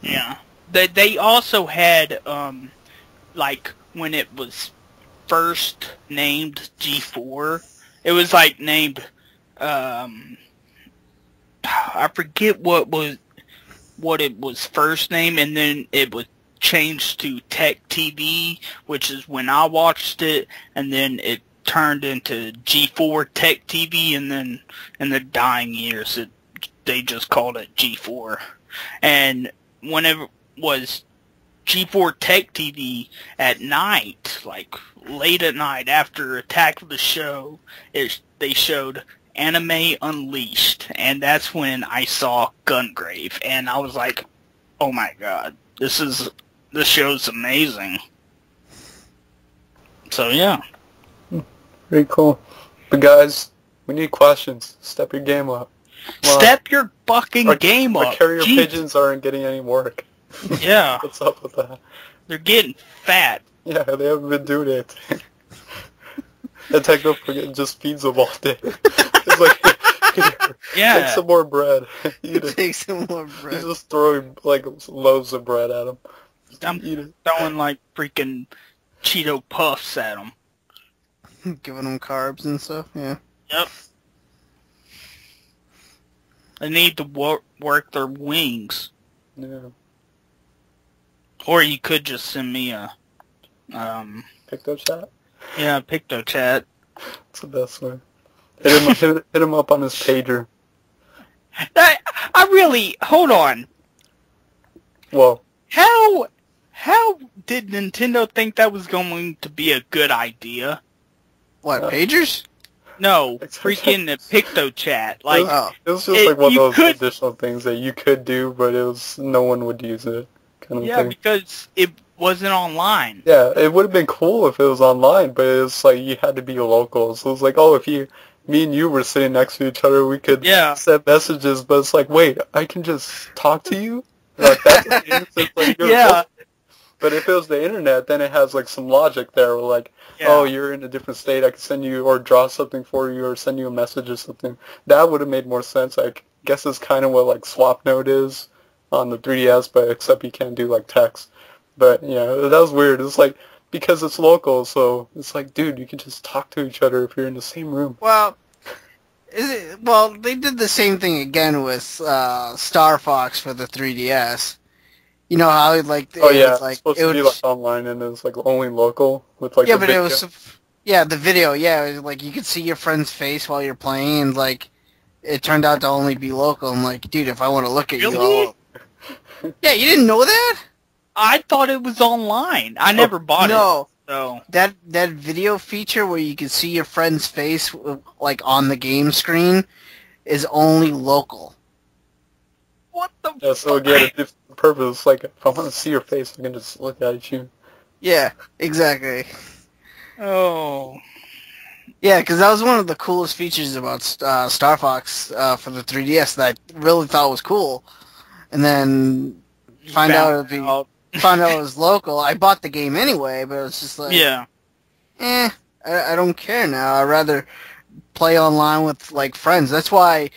Yeah, they also had like when it was first named G4, it was like named I forget what it was first named, and then it was changed to Tech TV, which is when I watched it, and then it turned into G4 Tech TV, and then in the dying years they just called it G4. And whenever it was G4 Tech TV at night, like late at night after Attack of the Show, they showed Anime Unleashed, and that's when I saw Gungrave, and I was like, oh my god, this show's amazing. So yeah. Very cool. But guys, we need questions. Step your game up. Step your fucking game up. Our carrier pigeons aren't getting any work. Yeah. What's up with that? They're getting fat. Yeah, they haven't been doing anything. And Techno just feeds them all day. It's like, Yeah. take some more bread. Eat it. Take some more He's bread. just throwing like loaves of bread at him. I'm Eat it. throwing like freaking Cheeto puffs at them. Giving them carbs and stuff, yeah. Yep. They need to work their wings. Yeah. Or you could just send me a, Picked up chat. Picto chat. It's the best way. Hit him up on his pager. I really, hold on. Well, How did Nintendo think that was going to be a good idea? What, pagers? No, freaking the Picto chat. Like, Oh. it was just like one of you those could- additional things that you could do, but no one would use it, kind of yeah, thing. because it wasn't online. Yeah, it would have been cool if it was online, but it was like you had to be local. So it was like, oh, if me and you were sitting next to each other, we could send messages. But it's like, wait, I can just talk to you? Like that's it's like, you're Yeah. local. But if it was the internet, then it has like some logic there. Where like, oh, you're in a different state, I can send you or draw something for you or send you a message or something. That would have made more sense. I guess it's kind of what like SwapNote is on the 3DS, but except you can't do like text. But yeah, that was weird. It's like because it's local, so it's like, dude, you can just talk to each other if you're in the same room. Well, they did the same thing again with Star Fox for the 3DS. You know how like Oh yeah, was, like, it's supposed it to be would- like online and it's like only local with like yeah, the but video. it was the video, it was, like you could see your friend's face while you're playing, and like it turned out to only be local. I'm like, dude, if I want to look at Really? you, yeah, you didn't know that? I thought it was online. I never bought No, it. So that video feature where you can see your friend's face like on the game screen is only local. what the? Yeah, so again, a different purpose. Like if I want to see your face, I can just look at you. Yeah, exactly. Oh. Yeah, because that was one of the coolest features about Star Fox for the 3DS that I really thought was cool. And then find out it was local. I bought the game anyway, but it was just like, Yeah. I don't care now. I'd rather play online with like friends. That's why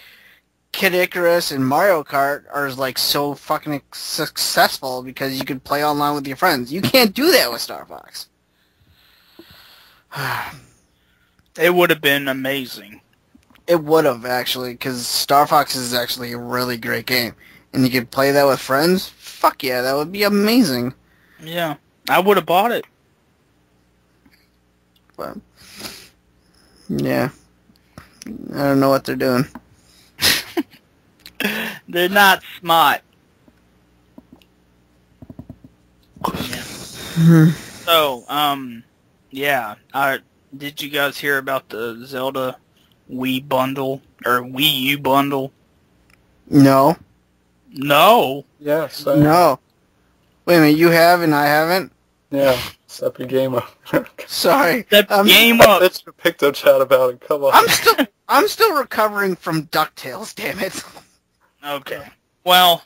Kid Icarus and Mario Kart are like so fucking successful, because you can play online with your friends. You can't do that with Star Fox. It would have been amazing. It would have, actually, because Star Fox is actually a really great game. And you could play that with friends? Fuck yeah, that would be amazing. Yeah. I would have bought it. But, yeah. I don't know what they're doing. They're not smart. So, yeah. Did you guys hear about the Zelda Wii bundle or Wii U bundle? No. No. Yes. No. Wait a minute, you have and I haven't? Yeah. Step your game up. Sorry. That I'm- game up. Let's pick up chat about it. Come on. I'm still recovering from DuckTales, damn it. Okay. Well,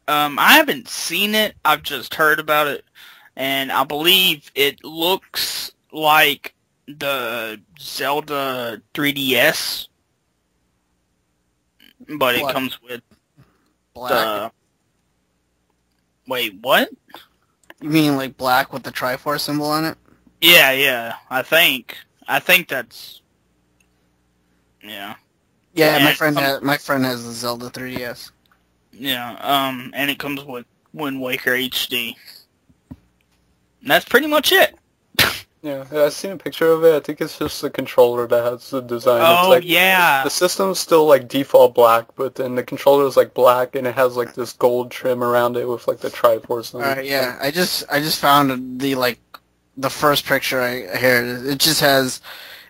I haven't seen it. I've just heard about it, and I believe it looks like the Zelda 3DS, but it What? comes with Black. the... Wait, what? You mean like black with the Triforce symbol on it? Yeah, I think that's... Yeah. Yeah, And my friend has the Zelda 3DS. Yeah, and it comes with Wind Waker HD. And that's pretty much it. Yeah, I've seen a picture of it. I think it's just the controller that has the design. Oh, it's like, yeah. The system's still like default black, but then the controller is like black, and it has like this gold trim around it with like the Triforce on it. Alright, yeah. I just found the first picture here. It just has,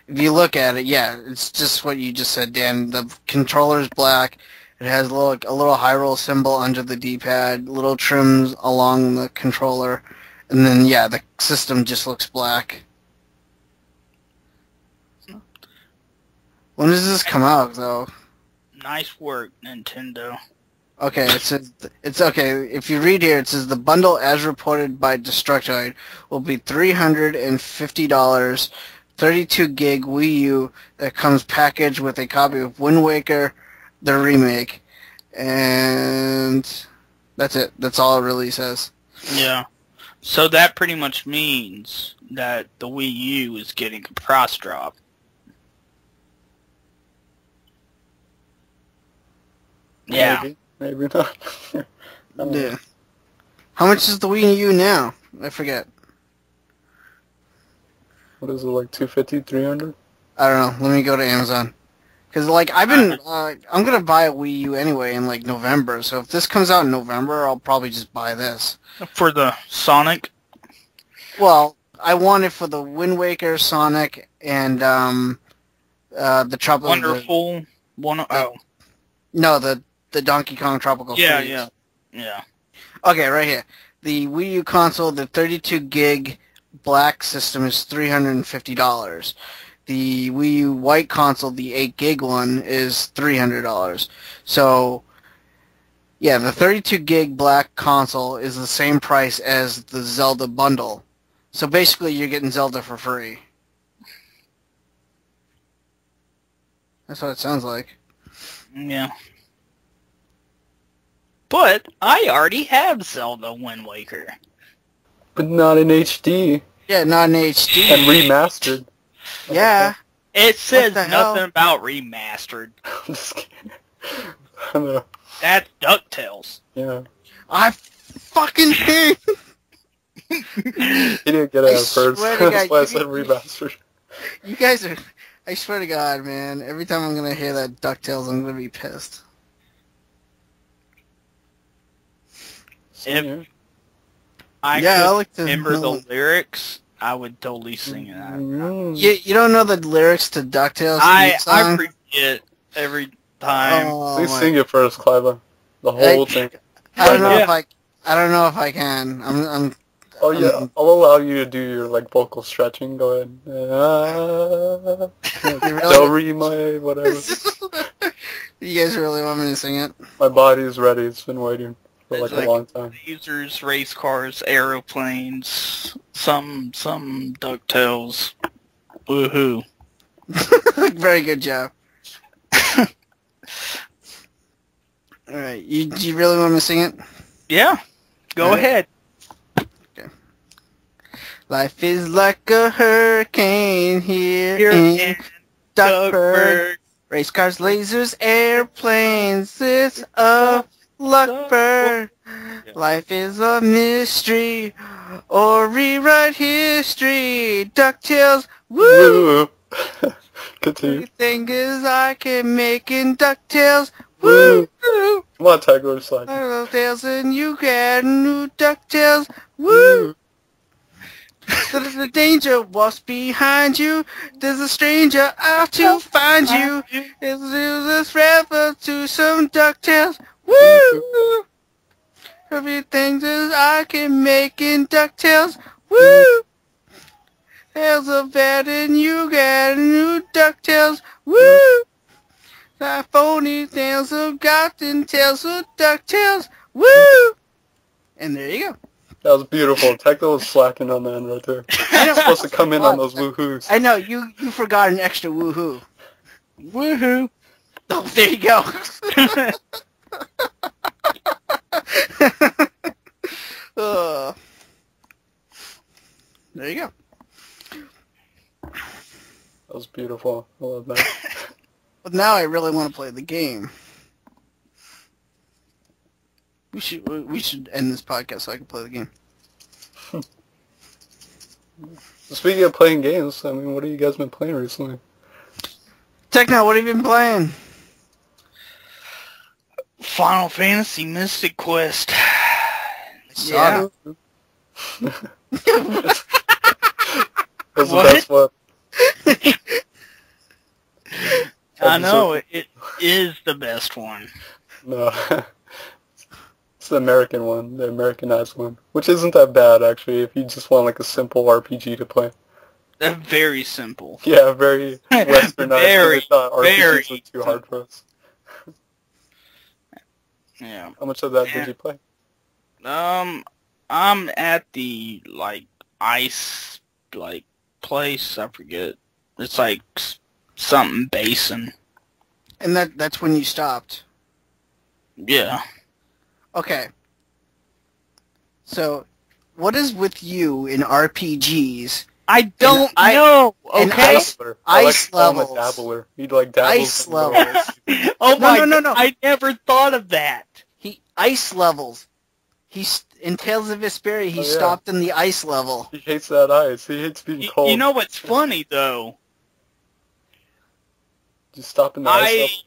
if you look at it, yeah, it's just what you just said, Dan. The controller's black. It has a little high roll symbol under the D-pad, little trims along the controller, and then yeah, the system just looks black. When does this come out, though? Nice work, Nintendo. Okay, it says it's okay. If you read here, it says the bundle, as reported by Destructoid, will be $350, 32 gig Wii U that comes packaged with a copy of Wind Waker, the remake, and that's it. That's all it really says. Yeah. So that pretty much means that the Wii U is getting a price drop. Yeah. Maybe not. I don't know. Yeah. How much is the Wii U now? I forget. What is it, like 250, 300? I don't know. Let me go to Amazon. Because, like, I've been... I'm going to buy a Wii U anyway in, like, November. So if this comes out in November, I'll probably just buy this. For the Sonic? Well, I want it for the Wind Waker, Sonic, and the Tropical... Wonderful. No, the Donkey Kong Tropical Freeze. Yeah. Okay, right here. The Wii U console, the 32 gig black system is $350. The Wii U white console, the 8 gig one, is $300. So, yeah, the 32 gig black console is the same price as the Zelda bundle. So basically, you're getting Zelda for free. That's what it sounds like. Yeah. But I already have Zelda Wind Waker. But not in HD. Yeah, not in HD. And remastered. Yeah. It says the nothing hell? about remastered. I'm just kidding. I don't know. That's DuckTales. Yeah. I fucking hate... He didn't get it at first. swear to That's God, why I said remastered. You guys are... I swear to God, man. Every time I'm going to hear that DuckTales, I'm going to be pissed. If I Yeah, I could like to remember know- the lyrics, I would totally sing that. You don't know the lyrics to DuckTales? I song? forget every time. Oh, Please my- sing it first, Cliva. The whole thing. I don't know Yeah. if I don't know if I can. I'm Oh yeah, I'll allow you to do your like vocal stretching. Go ahead. Don't read my whatever. You guys really want me to sing it? My body is ready. It's been waiting for like It's a long time. Lasers, race cars, aeroplanes, some DuckTales. Woohoo. Very good job. Alright, do you really want me to sing it? Yeah, go Alright. ahead. Life is like a hurricane here Here in in Duckburg. Duckburg. Race cars, lasers, airplanes, it's a luckburg. Life is a mystery, or rewrite history. DuckTales, woo! Woo. Continue. Everything is I can make in DuckTales, woo! Come on, Tiger, slide. DuckTales and you get new DuckTales, woo! There's a danger walks behind you. There's a stranger out to find you. It's this forever to some DuckTales. Woo! Everything that I can make in DuckTales. Woo! Tales of bad and you get a new DuckTales. Woo! That phony tales of gotten tales of DuckTales. Woo! And there you go. That was beautiful. Techno was slacking on the end right there. You're supposed to come in on those woohoos. I know, you forgot an extra woohoo. Woohoo. Oh, there you go. There you go. That was beautiful. I love that. But now I really want to play the game. We should end this podcast so I can play the game. Speaking of playing games, I mean, what have you guys been playing recently? Techno, what have you been playing? Final Fantasy Mystic Quest. Yeah. That's the What? best one. I know, it is the best one. No. It's the American one, the Americanized one. Which isn't that bad, actually, if you just want like a simple RPG to play. They're very simple. Yeah, very westernized. Very, I thought very RPGs were too hard for us. Yeah. How much of that Yeah. did you play? I'm at the, ice, place, I forget. It's like something basin. And that's when you stopped. Yeah. Okay. So, what is with you in RPGs? I don't know. and Okay. Ice call him levels. a dabbler. He like dabbles. Ice in the world. levels. Oh my! No. I never thought of that. Ice levels. In Tales of Vesperia, he stopped in the ice level. He hates that ice. He hates being cold. You know what's funny though? Just stop in the ice.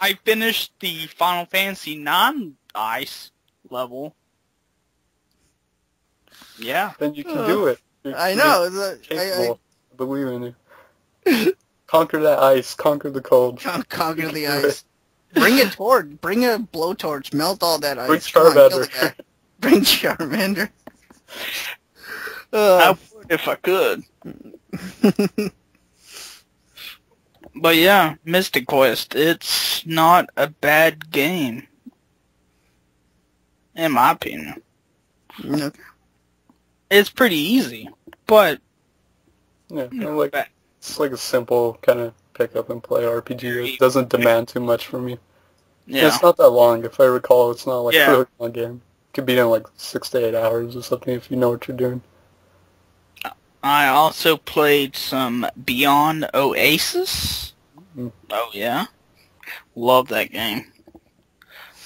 I finished the Final Fantasy non-ice level. Yeah. Then you can do it. I know. You're capable. I believe in you. Conquer that ice. Conquer the cold. Conquer the ice. Bring a torch. Bring a blowtorch. Melt all that ice. Bring Come on, kill the Charmander. guy. Bring Charmander. I would if I could. But yeah, Mystic Quest. It's not a bad game. In my opinion. Okay. It's pretty easy. But Yeah, it's like a simple kind of pick up and play RPG. It doesn't demand too much from you. yeah. It's not that long. If I recall, it's not like Yeah. a really long game. It could be in like 6 to 8 hours or something if you know what you're doing. I also played some Beyond Oasis. Mm. Oh yeah, love that game.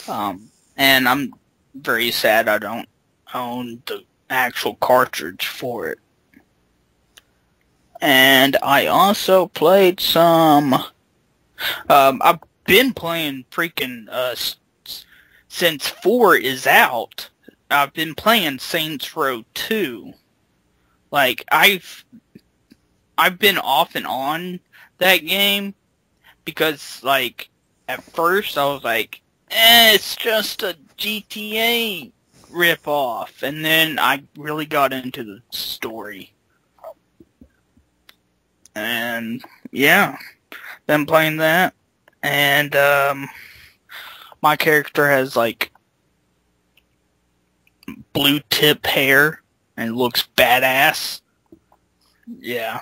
And I'm very sad I don't own the actual cartridge for it. And I also played some. I've been playing freaking since 4 is out. I've been playing Saints Row 2. Like I've been off and on that game because like at first I was like, it's just a GTA ripoff, and then I really got into the story. And yeah, been playing that, and my character has like blue tip hair and looks badass. Yeah.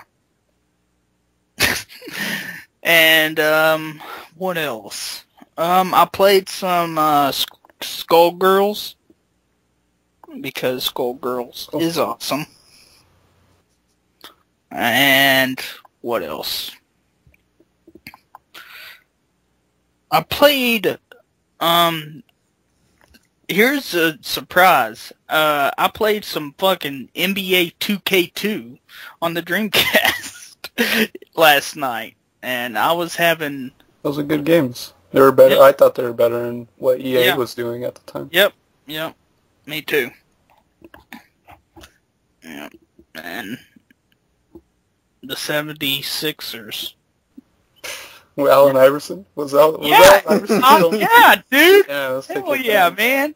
And what else? I played some Skullgirls because Skullgirls is awesome. And what else? I played here's a surprise. I played some fucking NBA 2K2 on the Dreamcast last night, and I was having... Those are good games. They were better. Yep. I thought they were better than what EA Yeah. was doing at the time. Yep, me too. Yep, and the 76ers. With Allen Iverson? Was Allen Yeah, Iverson? yeah, dude. Yeah, let's take Hell it yeah, back. man.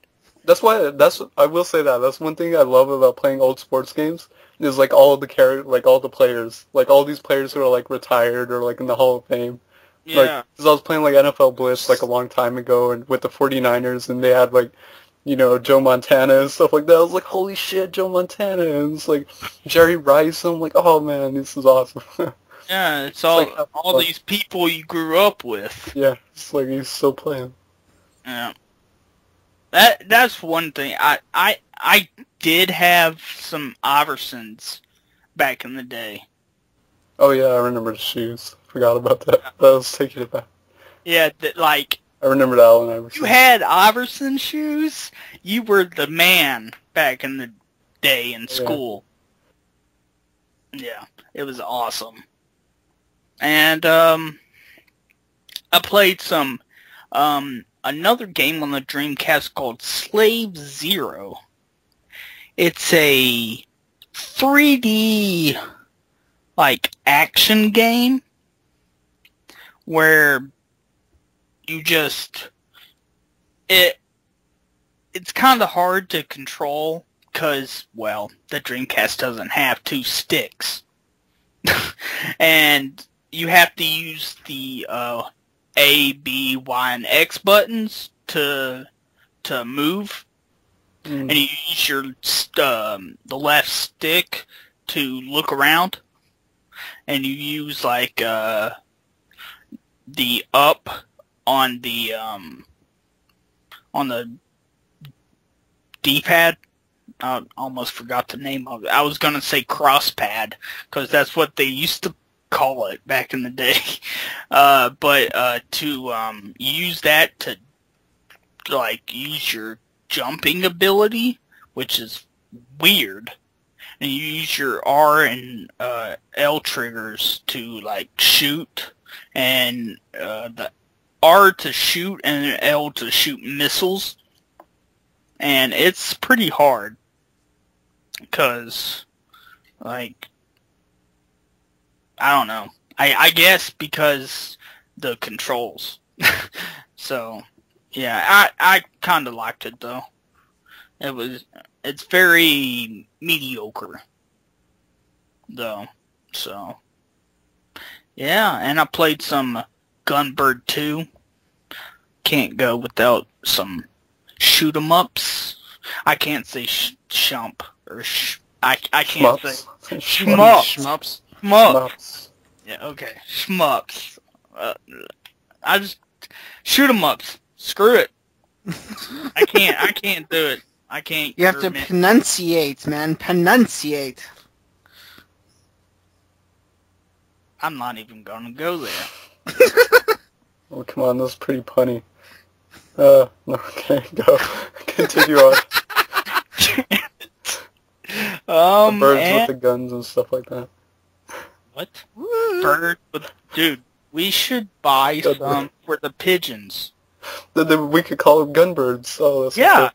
I will say that's one thing I love about playing old sports games is like all the all the players, like all these players who are like retired or like in the Hall of Fame. Yeah. Like, 'cause I was playing like NFL Blitz like a long time ago and with the 49ers and they had like, you know, Joe Montana and stuff like that. I was like, holy shit, Joe Montana. And it's like Jerry Rice. I'm like, oh man, this is awesome. Yeah, it's all like, all these people you grew up with. Yeah, it's like he's still playing. Yeah. That's one thing. I did have some Iversons back in the day. Oh yeah, I remember the shoes. Forgot about that. I was taking it back. Yeah, like I remembered Allen Iverson. you had Iverson shoes. You were the man back in the day in school. Yeah, it was awesome. And I played some another game on the Dreamcast called Slave Zero. It's a 3D like action game where you just it's kind of hard to control because, well, the Dreamcast doesn't have 2 sticks. And you have to use the A, B, Y, and X buttons to move. And you use your the left stick to look around. and you use like the up on the D-pad. I almost forgot the name of it. I was gonna say cross pad because that's what they used to call it back in the day. But to use that to like use your jumping ability, which is weird, and you use your R and L triggers to like shoot, and the R to shoot and L to shoot missiles, and it's pretty hard because like I don't know. I guess because the controls. So yeah, I kind of liked it though. It's very mediocre though. So yeah, and I played some Gunbird 2. Can't go without some shoot 'em ups. I can't say shump or I can't say shmups. Shmups. Shmups. Yeah, okay. Shmups. I just shoot 'em ups. Screw it. I can't do it. I can't. You have to pronunciate, man. Pronunciate. I'm not even gonna go there. Oh, come on, that's pretty punny. No, okay, go. Continue on. The birds with the guns and stuff like that. What? Bird with... Dude, we should buy some for the pigeons. Then we could call them gunbirds. Oh, that's yeah.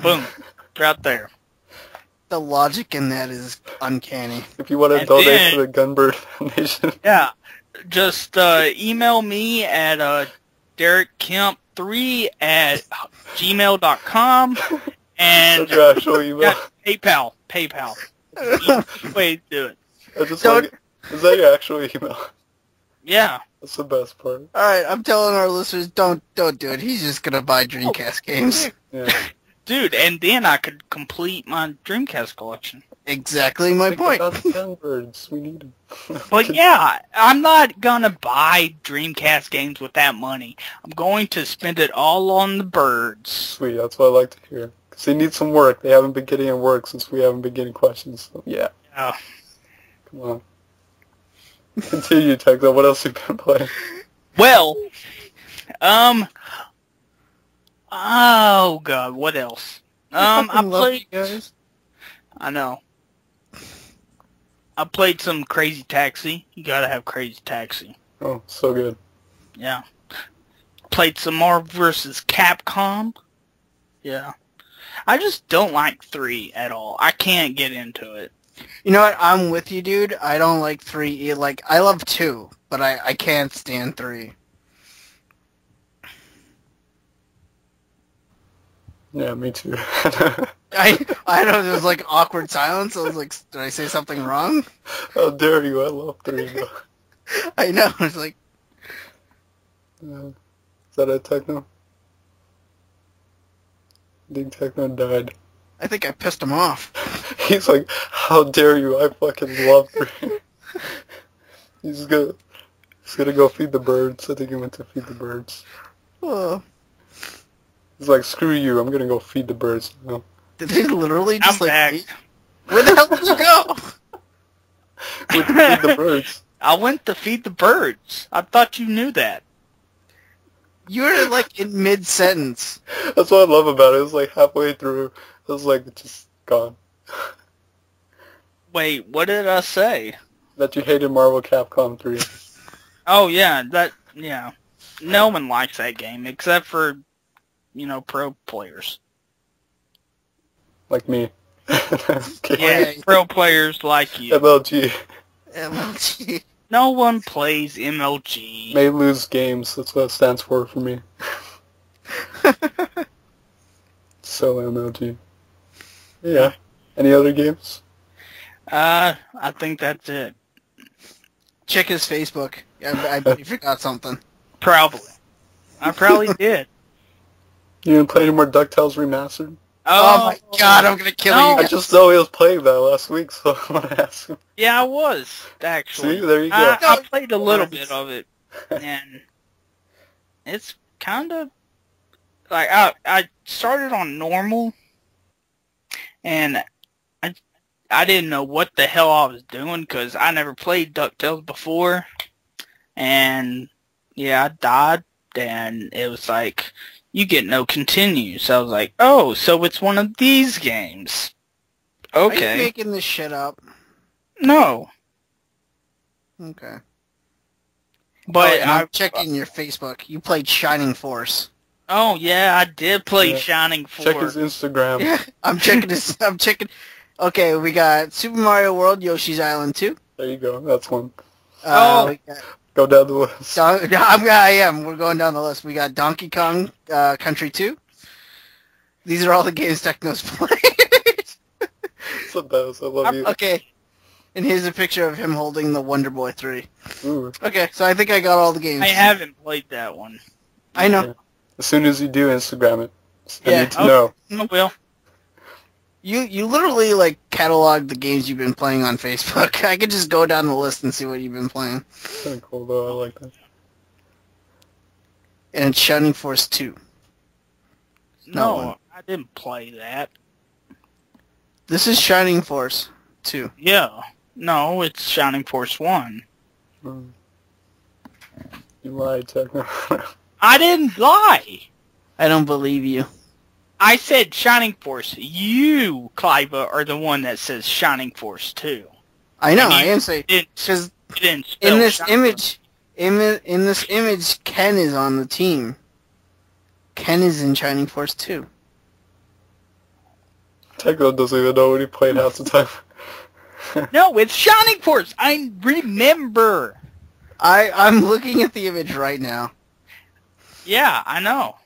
Boom. Right there. The logic in that is uncanny. If you want to donate to the Gunbird Foundation. Yeah. Just email me at DerekKemp3@gmail.com and that's your actual email. Yeah, PayPal. Easy way to do it. Is that your actual email? Yeah. That's the best part. Alright, I'm telling our listeners, don't do it. He's just gonna buy Dreamcast games. Yeah. Dude, and then I could complete my Dreamcast collection. Exactly my point. About the Gunbirds. We need them. But yeah, I'm not gonna buy Dreamcast games with that money. I'm going to spend it all on the birds. Sweet, that's what I like to hear. Because they need some work. They haven't been getting in work since we haven't been getting questions. So yeah. Yeah. Come on. Continue, Tekla. What else have you been playing? Well, oh god, what else? I played. Guys. I know. I played some Crazy Taxi. You gotta have Crazy Taxi. Oh, so good. Yeah. Played some Marvel vs. Capcom. Yeah. I just don't like 3 at all. I can't get into it. You know what? I'm with you, dude. I don't like 3. Like, I love 2, but I can't stand 3. Yeah, me too. I know there was like awkward silence. I was like, did I say something wrong? How dare you? I love 3. Though. I know. It's like, is that a Techno? I think Techno died. I think I pissed him off. He's like, how dare you? I fucking love 3. He's gonna go feed the birds. I think he went to feed the birds. Oh. He's like, screw you, I'm gonna go feed the birds now. Did they literally just I'm like... back. Where the hell did you go? Went to feed the birds. I went to feed the birds. I thought you knew that. You were like in mid-sentence. That's what I love about it. It was like halfway through. It was like, just gone. Wait, what did I say? That you hated Marvel Capcom 3. Oh, yeah, yeah. No one likes that game, except for, pro players. Like me. Yeah, pro players like you. MLG. MLG. No one plays MLG. May lose games. That's what it stands for me. So MLG. Yeah. Any other games? I think that's it. Check his Facebook. I bet you forgot something. Probably. I probably did. You didn't play any more DuckTales Remastered? Oh my god, I'm gonna kill No. you. I just know he was playing that last week, so I want to ask him. Yeah, I was, actually. See, there you go. I played a little bit of it, and it's kind of, like, I started on normal, and I didn't know what the hell I was doing, because I never played DuckTales before, and, yeah, I died, and it was like, you get no continue. So I was like, oh, so it's one of these games. Are you Okay. making this shit up? No. Okay. But I'm checking your Facebook. You played Shining Force. oh yeah, I did play Yeah. Shining Check his 4. Instagram. Yeah, I'm checking this. I'm checking. Okay, we got Super Mario World, Yoshi's Island 2. There you go. That's one. Oh. We got Go down the list. I am. We're going down the list. We got Donkey Kong Country 2. These are all the games Techno's played. It's the best. I love you. Okay. And here's a picture of him holding the Wonder Boy 3. Ooh. Okay, so I think I got all the games. I haven't played that one. I know. As soon as you do, Instagram it. I Yeah. need to know. Oh well. You literally, like, catalog the games you've been playing on Facebook. I could just go down the list and see what you've been playing. Kind of cool, though. I like that. And it's Shining Force 2. No, one. I didn't play that. This is Shining Force 2. Yeah. No, it's Shining Force 1. Mm. You lied, Techno. I didn't lie. I don't believe you. I said Shining Force. You, Cliva, are the one that says Shining Force 2. I know, And I you am saying, didn't, because you didn't spell in this Shining image, in this image, Ken is on the team. Ken is in Shining Force 2. Techno doesn't even know what he played half the time. Force. No, it's Shining Force. I remember. I'm looking at the image right now. Yeah, I know.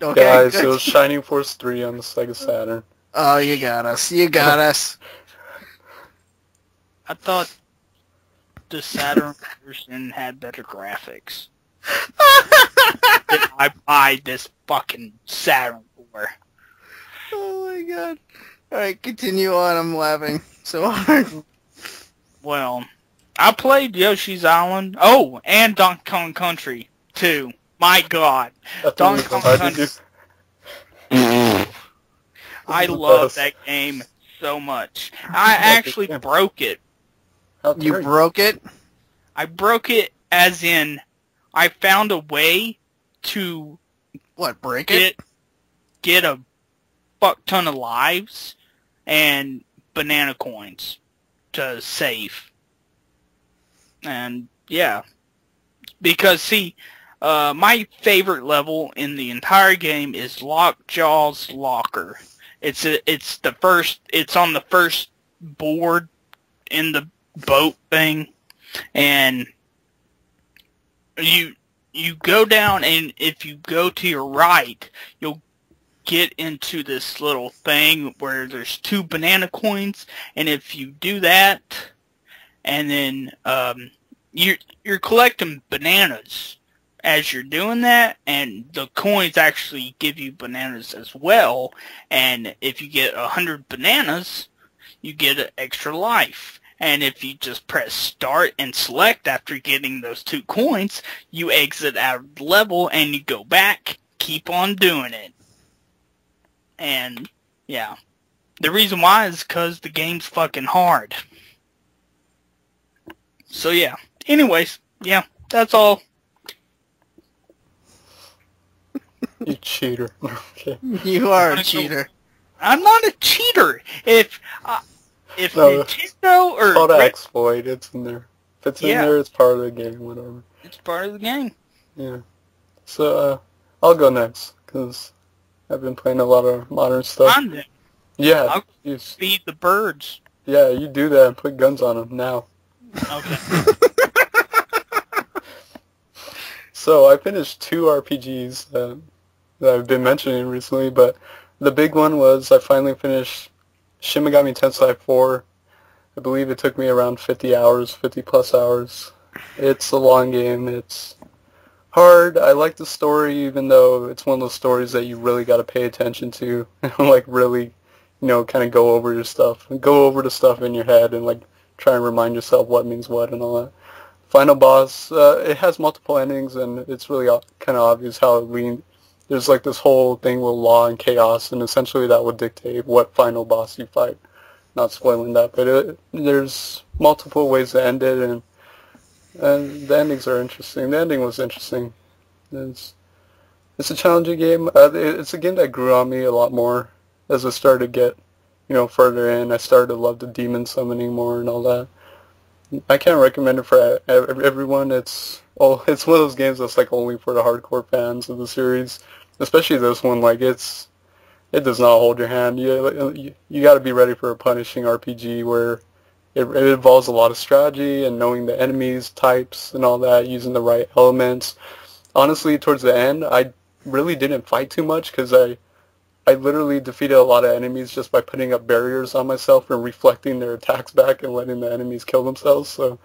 Okay, Guys, good. it was Shining Force 3 on the Sega Saturn. Oh, you got us. You got us. I thought the Saturn version had better graphics. Did I buy this fucking Saturn for? Oh my god. Alright, continue on. I'm laughing so hard. Well, I played Yoshi's Island. Oh, and Donkey Kong Country 2. My god. That's Donkey really Kong hard to Country. do. I the love best. that game so much. I actually broke it. How You dare broke it? I broke it as in I found a way to What, break it? get a fuck ton of lives and banana coins to save. And yeah, because see, my favorite level in the entire game is Lockjaw's Locker. It's on the first board in the boat thing, and you go down, and if you go to your right, you'll get into this little thing where there's 2 banana coins, and if you do that, and then you're collecting bananas as you're doing that, and the coins actually give you bananas as well, and if you get 100 bananas, you get an extra life. And if you just press start and select after getting those 2 coins, you exit out of the level and you go back, keep on doing it. And, yeah. The reason why is because the game's fucking hard. So, yeah. Anyways, yeah, that's all. You cheater. Okay. You are a Wanna go- cheater. I'm not a cheater. If No, Nintendo or... It's called an exploit. It's in there. If it's in Yeah. there, it's part of the game, whatever. It's part of the game. Yeah. So, I'll go next, because I've been playing a lot of modern stuff. I'm the Yeah. I'll- You, feed the birds. yeah, you do that and put guns on them now. Okay. So, I finished 2 RPGs that I've been mentioning recently, but the big one was I finally finished Shin Megami Tensei 4. I believe it took me around 50 hours, 50 plus hours. It's a long game. It's hard. I like the story, even though it's one of those stories that you really got to pay attention to, and like really, kind of go over the stuff in your head, and like try and remind yourself what means what and all that. Final boss, it has multiple endings, and it's really kind of obvious how there's like this whole thing with law and chaos, and essentially that would dictate what final boss you fight. Not spoiling that, but there's multiple ways to end it, and the endings are interesting. The ending was interesting. It's a challenging game. It's a game that grew on me a lot more as I started to get, further in. I started to love the demon summoning more and all that. I can't recommend it for everyone. It's one of those games that's like only for the hardcore fans of the series, especially this one. Like it does not hold your hand. You got to be ready for a punishing RPG where it involves a lot of strategy and knowing the enemies, types, and all that, using the right elements. Honestly, towards the end, I really didn't fight too much because I literally defeated a lot of enemies just by putting up barriers on myself and reflecting their attacks back and letting the enemies kill themselves. So,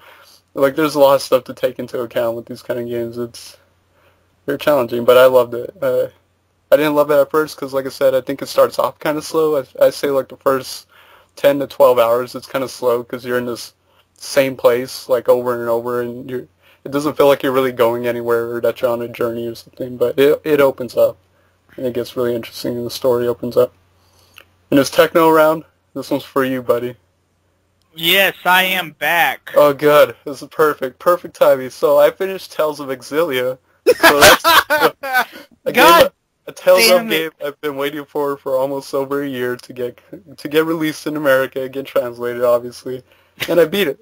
like, there's a lot of stuff to take into account with these kind of games. It's very challenging, but I loved it. I didn't love it at first because, like I said, I think it starts off kind of slow. I say, like, the first 10 to 12 hours, it's kind of slow because you're in this same place, like, over and over, and it doesn't feel like you're really going anywhere or that you're on a journey or something, but it opens up. And it gets really interesting, and the story opens up. And is Techno around? This one's for you, buddy. Yes, I am back. Oh, good. This is perfect. Perfect timing. So I finished Tales of Exilia. So that's a Tales of game I've been waiting for almost over a year to get released in America, get translated, obviously. And I beat it.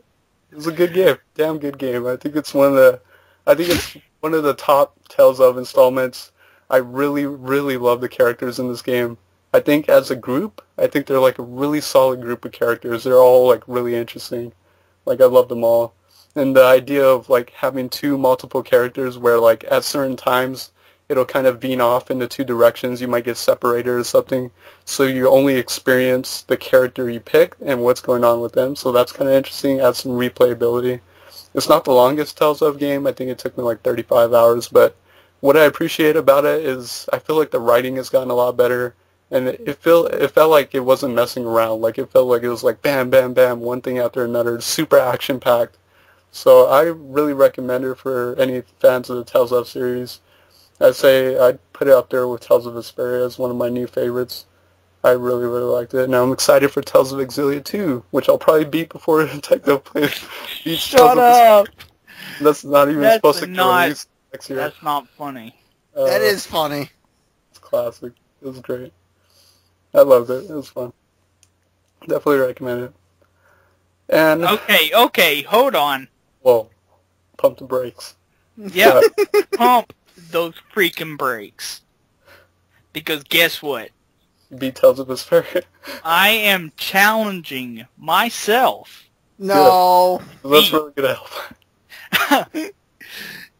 It was a good game. Damn good game. I think it's one of the top Tales of installments. I really, really love the characters in this game. I think as a group, I think they're like a really solid group of characters. They're all like really interesting. Like I love them all. And the idea of like having two multiple characters where like at certain times it'll kind of veer off into two directions. You might get separated or something. So you only experience the character you pick and what's going on with them. So that's kind of interesting. Adds some replayability. It's not the longest Tales of game. I think it took me like 35 hours, but what I appreciate about it is I feel like the writing has gotten a lot better, and it felt like it wasn't messing around. Like it felt like it was like bam, bam, bam, one thing after another, super action-packed. So I really recommend it for any fans of the Tales of series. I'd say I'd put it up there with Tales of Vesperia as one of my new favorites. I really, really liked it. Now I'm excited for Tales of Exilia 2, which I'll probably beat before Techno plays. Shut up! That's not even supposed to get released next year. That's not funny. That is funny. It's classic. It was great. I loved it. It was fun. Definitely recommend it. And Okay, hold on. Whoa. Pump the brakes. Yeah, pump those freaking brakes. Because guess what? Beat Tales of Vesperia. I am challenging myself. No. Good. That's really gonna help.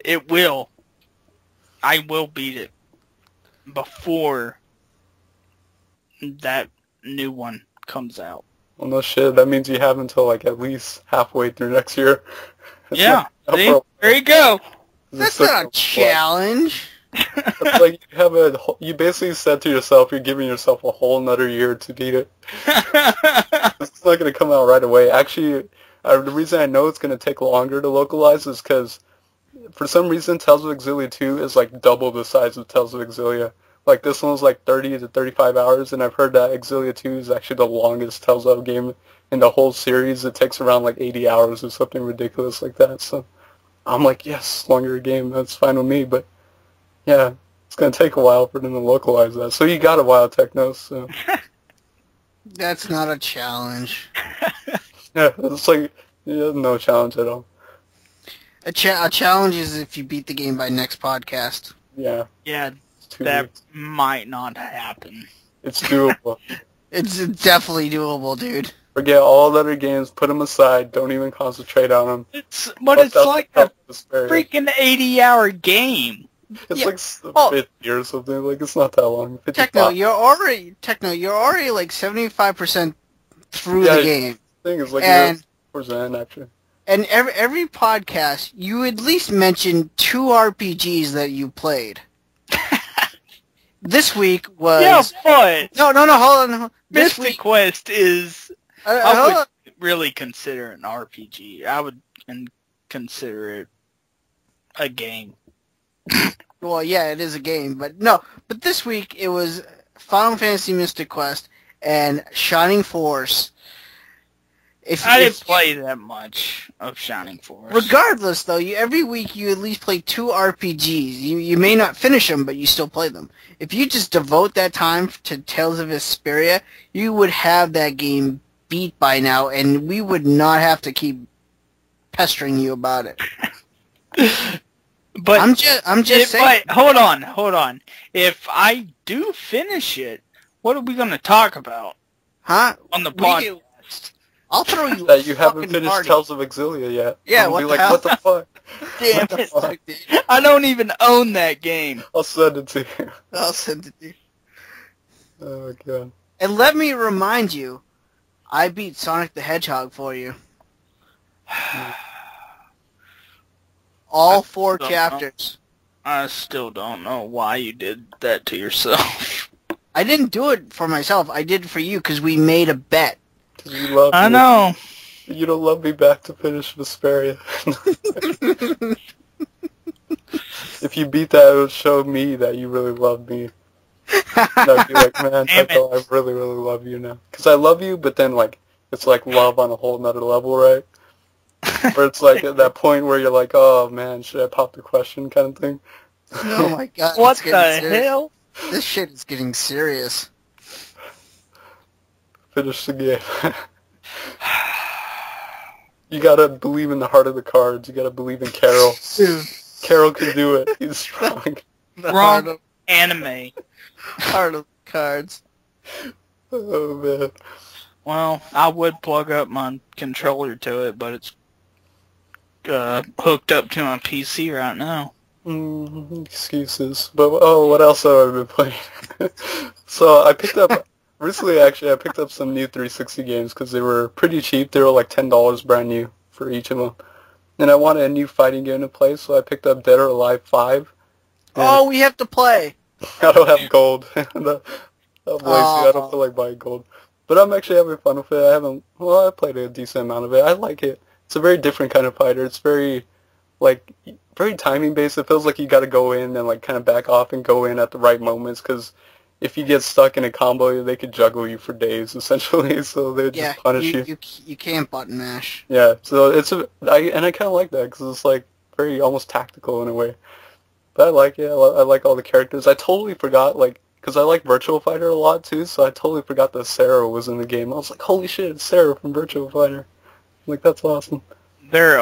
It will. I will beat it before that new one comes out. Well, no shit. That means you have until like at least halfway through next year. Yeah. See? There you go. That's not a challenge. It's like you basically said to yourself, you're giving yourself a whole another year to beat it. It's not going to come out right away. Actually, the reason I know it's going to take longer to localize is because for some reason, Tales of Exilia 2 is like double the size of Tales of Exilia. Like this one was like 30 to 35 hours, and I've heard that Exilia 2 is actually the longest Tales of game in the whole series. It takes around like 80 hours or something ridiculous like that. So I'm like, yes, longer game. That's fine with me. But yeah, it's going to take a while for them to localize that. So you got a while, Techno. So That's not a challenge. yeah, it's like no challenge at all. A challenge is if you beat the game by next podcast. Yeah. Yeah, It's 2 that weeks. might not happen. It's doable. It's definitely doable, dude. Forget all the other games. Put them aside. Don't even concentrate on them. It's That's like a Vesperia. freaking 80-hour game. It's Yeah. like 50 or something. Like it's not that long. 55. Techno, you're already like 75% through Yeah, the game. Thing is like and- towards the end actually. And every podcast, you at least mention 2 RPGs that you played. This week was... Yeah, but... No, hold on. This Mystic week... Quest is... I would really consider it an RPG. I would consider it a game. Well, yeah, it is a game, but no. But this week, it was Final Fantasy Mystic Quest and Shining Force. I didn't play that much of Shining Force. Regardless, though, every week you at least play 2 RPGs. You may not finish them, but you still play them. If you just devote that time to Tales of Vesperia, you would have that game beat by now, and we would not have to keep pestering you about it. But I'm just saying. But hold on. If I do finish it, what are we going to talk about? Huh? On the podcast? I'll throw you that you haven't finished party. Tales of Exilia yet. Yeah, I'll what be the like, hell? what the fuck? Damn What the it. fuck? I don't even own that game. I'll send it to you. I'll send it to you. Oh, God. And let me remind you, I beat Sonic the Hedgehog for you. All 4 don't chapters. I still don't know why you did that to yourself. I didn't do it for myself. I did it for you because we made a bet. 'Cause you love I me. know. You don't love me back to finish Vesperia. If you beat that, it would show me that you really love me. And I'd be like, man, Damn Tycho, I really, really love you now. Because I love you, but then, like, it's like love on a whole nother level, right? Where it's like at that point where you're like, oh, man, should I pop the question kind of thing? Oh my god. What it's the getting serious. hell? This shit is getting serious. Finish the game. You gotta believe in the heart of the cards. You gotta believe in Carol. Dude. Carol can do it. He's strong. The Wrong anime. heart of the cards. Oh, man. Well, I would plug up my controller to it, but it's hooked up to my PC right now. Excuses. But, oh, what else have I been playing? So, I picked up... Recently, actually, I picked up some new 360 games because they were pretty cheap. They were like $10 brand new for each of them. And I wanted a new fighting game to play, so I picked up Dead or Alive 5. Oh, we have to play. I don't have gold. I'm lazy. I don't feel like buying gold. But I'm actually having fun with it. I played a decent amount of it. I like it. It's a very different kind of fighter. It's very timing based. It feels like you got to go in and like kind of back off and go in at the right moments because if you get stuck in a combo, they could juggle you for days essentially. So they would just punish you. You can't button mash. Yeah. So I kind of like that because it's like very almost tactical in a way. But I like it. I like all the characters. I totally forgot because I like Virtual Fighter a lot too. So I totally forgot that Sarah was in the game. I was like, holy shit, it's Sarah from Virtual Fighter. I'm like, that's awesome. They're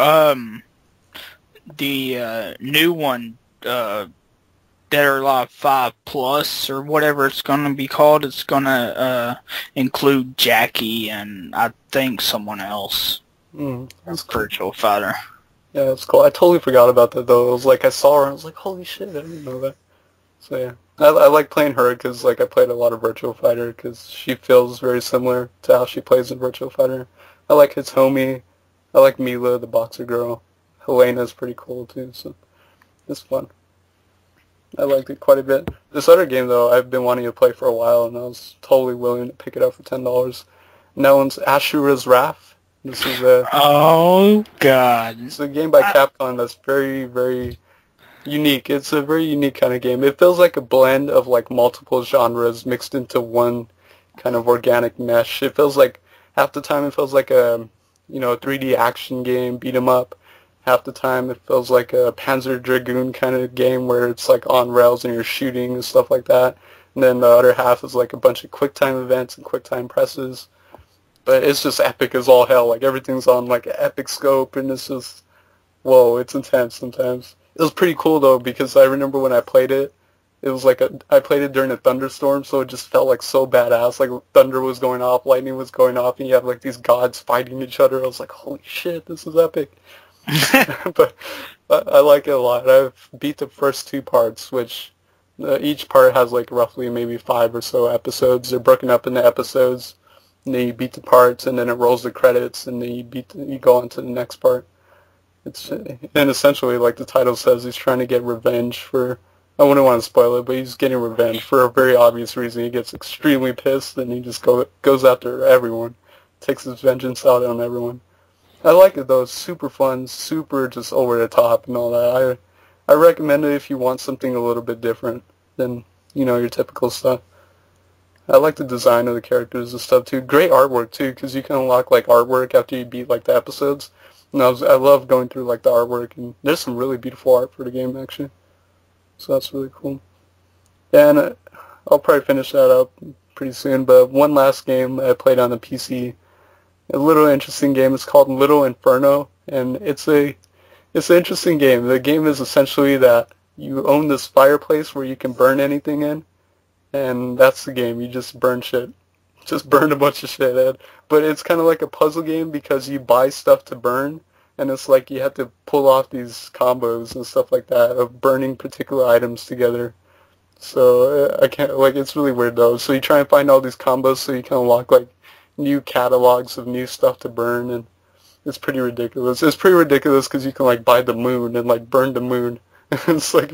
the new one, Dead or Alive 5 Plus or whatever it's gonna be called. It's gonna include Jackie and I think someone else. That's cool. Virtual Fighter. Yeah, that's cool. I totally forgot about that though. It was like I saw her and I was like, holy shit, I didn't know that. So yeah, I like playing her because like I played a lot of Virtual Fighter because she feels very similar to how she plays in Virtual Fighter. I like Hitomi. I like Mila, the boxer girl. Helena's pretty cool too, so it's fun. I liked it quite a bit. This other game, though, I've been wanting to play for a while, and I was totally willing to pick it up for $10. And that one's Ashura's Wrath. This is Oh, God. It's a game by Capcom that's very, very unique. It's a very unique kind of game. It feels like a blend of, like, multiple genres mixed into one kind of organic mesh. It feels like, half the time it feels like a 3D action game, beat 'em up. Half the time it feels like a Panzer Dragoon kind of game where it's like on rails and you're shooting and stuff like that. And then the other half is like a bunch of quick time events and quick time presses. But it's just epic as all hell. Like everything's on like an epic scope and it's just, whoa, it's intense sometimes. It was pretty cool though because I remember when I played it, it was like I played it during a thunderstorm, so it just felt like so badass. Like thunder was going off, lightning was going off, and you have like these gods fighting each other. I was like, holy shit, this is epic. But I like it a lot. I've beat the first 2 parts, which each part has like roughly maybe 5 or so episodes. They're broken up into episodes, and then you beat the parts, and then it rolls the credits, and then you go on to the next part. And essentially, like the title says, he's trying to get revenge for, I wouldn't want to spoil it, but he's getting revenge for a very obvious reason. He gets extremely pissed, and he just goes after everyone, takes his vengeance out on everyone. I like it though. It's super fun, super just over the top and all that. I recommend it if you want something a little bit different than, you know, your typical stuff. I like the design of the characters and stuff too. Great artwork too, because you can unlock like artwork after you beat like the episodes. And I love going through like the artwork, and there's some really beautiful art for the game actually. So that's really cool. Yeah, and I'll probably finish that up pretty soon. But one last game I played on the PC, a little interesting game. It's called Little Inferno, and it's an interesting game. The game is essentially that you own this fireplace where you can burn anything in, and that's the game. You just burn shit. Just burn a bunch of shit in. But it's kind of like a puzzle game because you buy stuff to burn, and it's like you have to pull off these combos and stuff like that of burning particular items together. So I can't, like, it's really weird though. So you try and find all these combos so you can unlock like new catalogs of new stuff to burn, and it's pretty ridiculous. It's pretty ridiculous because you can like buy the moon and like burn the moon. It's like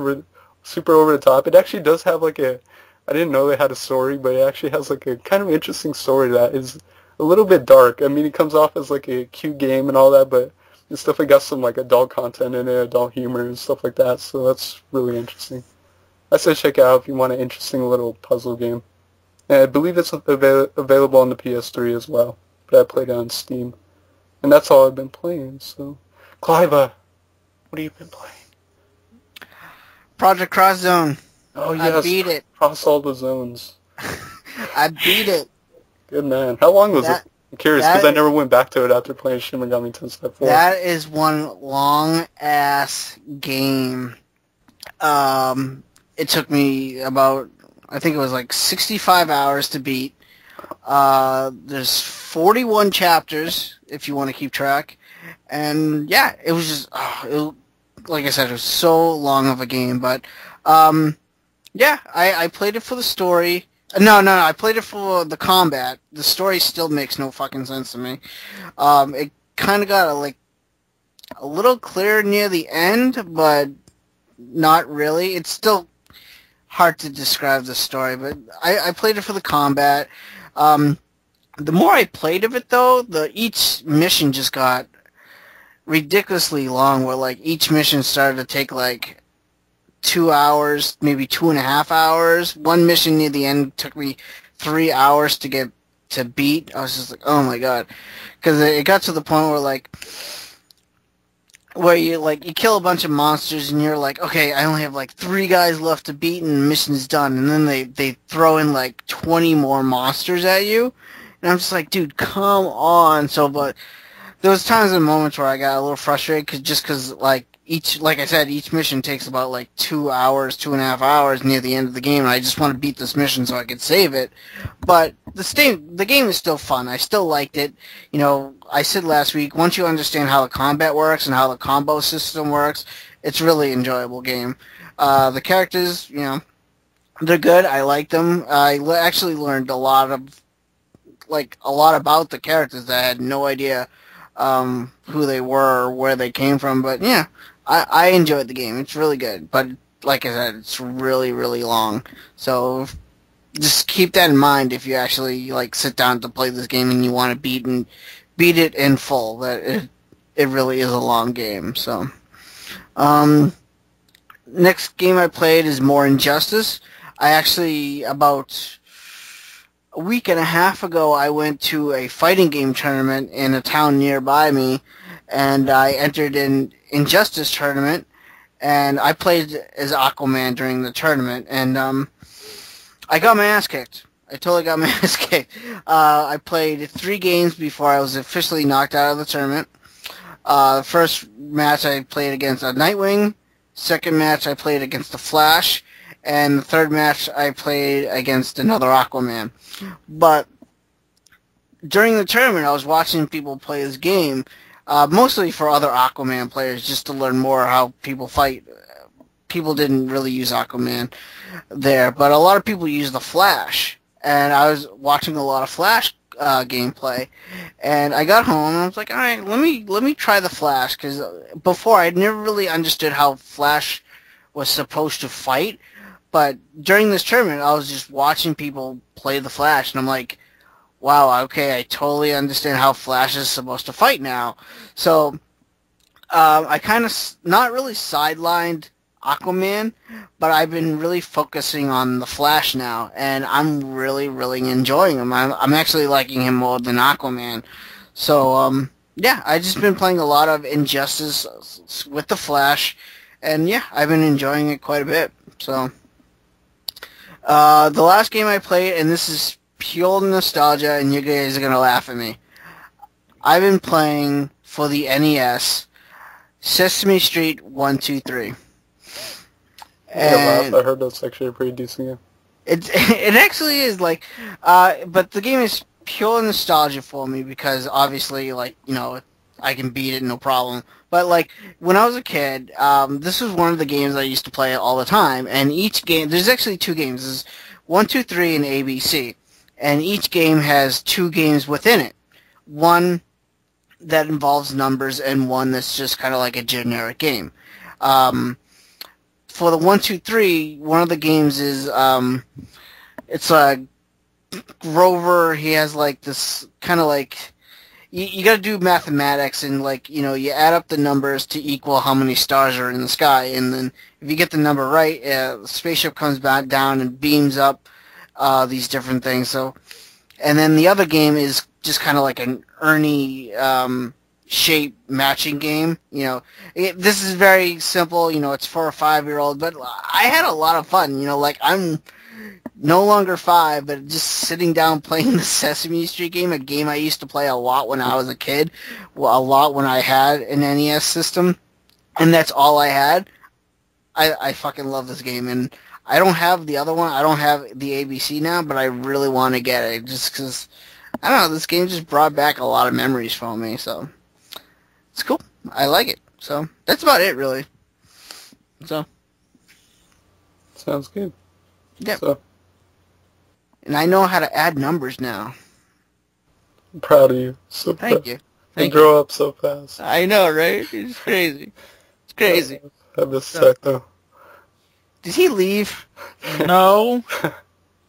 super over the top. It actually does have like I didn't know it had a story, but it actually has like a kind of interesting story that is a little bit dark. I mean, it comes off as like a cute game and all that, but it's definitely got some like adult content in it, adult humor and stuff like that. So that's really interesting. I say check it out if you want an interesting little puzzle game. And I believe it's available on the PS3 as well, but I played it on Steam. And that's all I've been playing. So, Cliva, what have you been playing? Project Cross Zone. Oh yes, I beat it. Cross all the zones. I beat it. Good man. How long was it? I'm curious because I never went back to it after playing Shin Megami Tensei 4. That is one long ass game. It took me about, I think it was like 65 hours to beat. There's 41 chapters if you want to keep track, and yeah, it was just like I said, it was so long of a game, but yeah, I played it for the story. No, I played it for the combat. The story still makes no fucking sense to me. It kind of got a little clear near the end, but not really. It's still hard to describe the story, but I played it for the combat. The more I played of it, though, each mission just got ridiculously long, where like each mission started to take like 2 hours, maybe 2.5 hours. One mission near the end took me 3 hours to get to beat. I was just like, oh my god, because it got to the point where you kill a bunch of monsters and you're like, okay, I only have like 3 guys left to beat and the mission is done, and then they throw in like 20 more monsters at you, and I'm just like, dude, come on. So, but there was times and moments where I got a little frustrated because like I said, each mission takes about like 2 hours, 2.5 hours near the end of the game, and I just want to beat this mission so I could save it. But the game is still fun. I still liked it. You know, I said last week, once you understand how the combat works and how the combo system works, it's a really enjoyable game. The characters, you know, they're good. I like them. I actually learned a lot about the characters that I had no idea who they were or where they came from. But yeah, I enjoyed the game. It's really good. But like I said, it's really, really long. So just keep that in mind if you actually like sit down to play this game and you want to beat it in full. That it really is a long game. So next game I played is More Injustice. I actually, about a week and a half ago, I went to a fighting game tournament in a town nearby me, and I entered an Injustice tournament, and I played as Aquaman during the tournament, and I got my ass kicked. I totally got my ass kicked. I played 3 games before I was officially knocked out of the tournament. The first match I played against a Nightwing, second match I played against the Flash, and the third match I played against another Aquaman. But during the tournament, I was watching people play this game, mostly for other Aquaman players, just to learn more how people fight. People didn't really use Aquaman there, but a lot of people use the Flash. And I was watching a lot of Flash gameplay, and I got home and I was like, all right, let me try the Flash, because before I never really understood how Flash was supposed to fight, but during this tournament I was just watching people play the Flash, and I'm like, wow, okay, I totally understand how Flash is supposed to fight now. So I kind of not really sidelined Aquaman, but I've been really focusing on the Flash now, and I'm really enjoying him. I'm actually liking him more than Aquaman. So yeah, I've just been playing a lot of Injustice with the Flash, and yeah, I've been enjoying it quite a bit. So the last game I played, and this is pure nostalgia, and you guys are gonna laugh at me. I've been playing for the NES Sesame Street 1, 2, 3. I heard that's actually a pretty decent game. It actually is, like, but the game is pure nostalgia for me because obviously, like, you know, I can beat it no problem. But like when I was a kid, this was one of the games I used to play all the time. And each game, there's actually 2 games. There's 1, 2, 3 and ABC, and each game has 2 games within it. One that involves numbers and one that's just kind of like a generic game. For the 1, 2, 3, one of the games is it's a Grover. He has like this kind of like you got to do mathematics, and like, you know, you add up the numbers to equal how many stars are in the sky, and then if you get the number right, the spaceship comes back down and beams up these different things. So, and then the other game is just kind of like an Ernie shape matching game. You know, this is very simple. You know, it's for a 5-year-old, but I had a lot of fun. You know, like I'm no longer 5, but just sitting down playing the Sesame Street game, a game I used to play a lot when I was a kid, a lot when I had an NES system, and that's all I had. I fucking love this game, and I don't have the other one. I don't have the ABC now, but I really want to get it just because, I don't know, this game just brought back a lot of memories for me, so it's cool. I like it. So that's about it, really. So sounds good. Yeah. So, and I know how to add numbers now. I'm proud of you. So Thank you. You grow up so fast. I know, right? It's crazy. It's crazy. I miss Seth, though. Did he leave? No.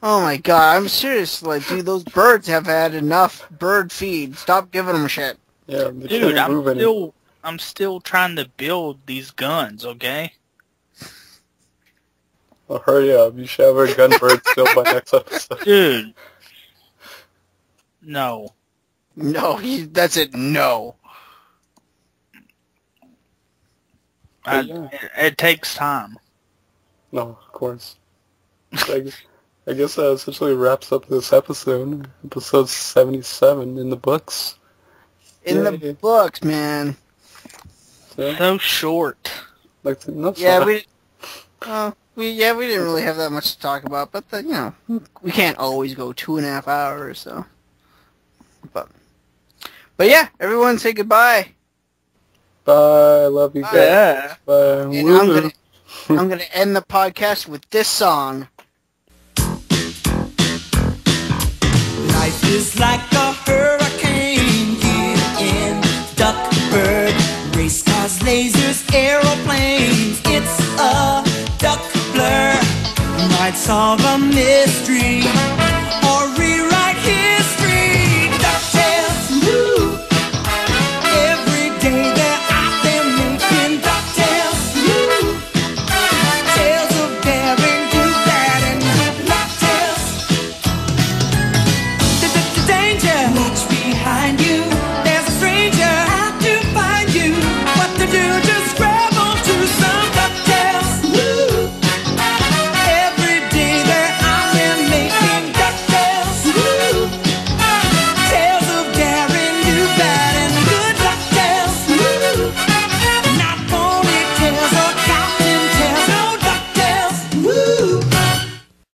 Oh my god, I'm serious. Like, dude, those birds have had enough bird feed. Stop giving them shit. Yeah, they Dude, can't move any. I'm still trying to build these guns, okay? Well, hurry up. You should have our gun bird still by next episode. Dude. No. No, that's it, no. It takes time. No, of course. I guess that essentially wraps up this episode. Episode 77 in the books. In the books, man. So short. Like, not Yeah, so- we didn't really have that much to talk about, but you know, we can't always go 2.5 hours, so. But yeah, everyone say goodbye. Bye. Love you guys. Yeah. Bye. And Woo. I'm gonna end the podcast with this song. Life is like a hurricane here in Duckburg. Race cars, lasers, aeroplanes. It's a duck blur. Might solve a mystery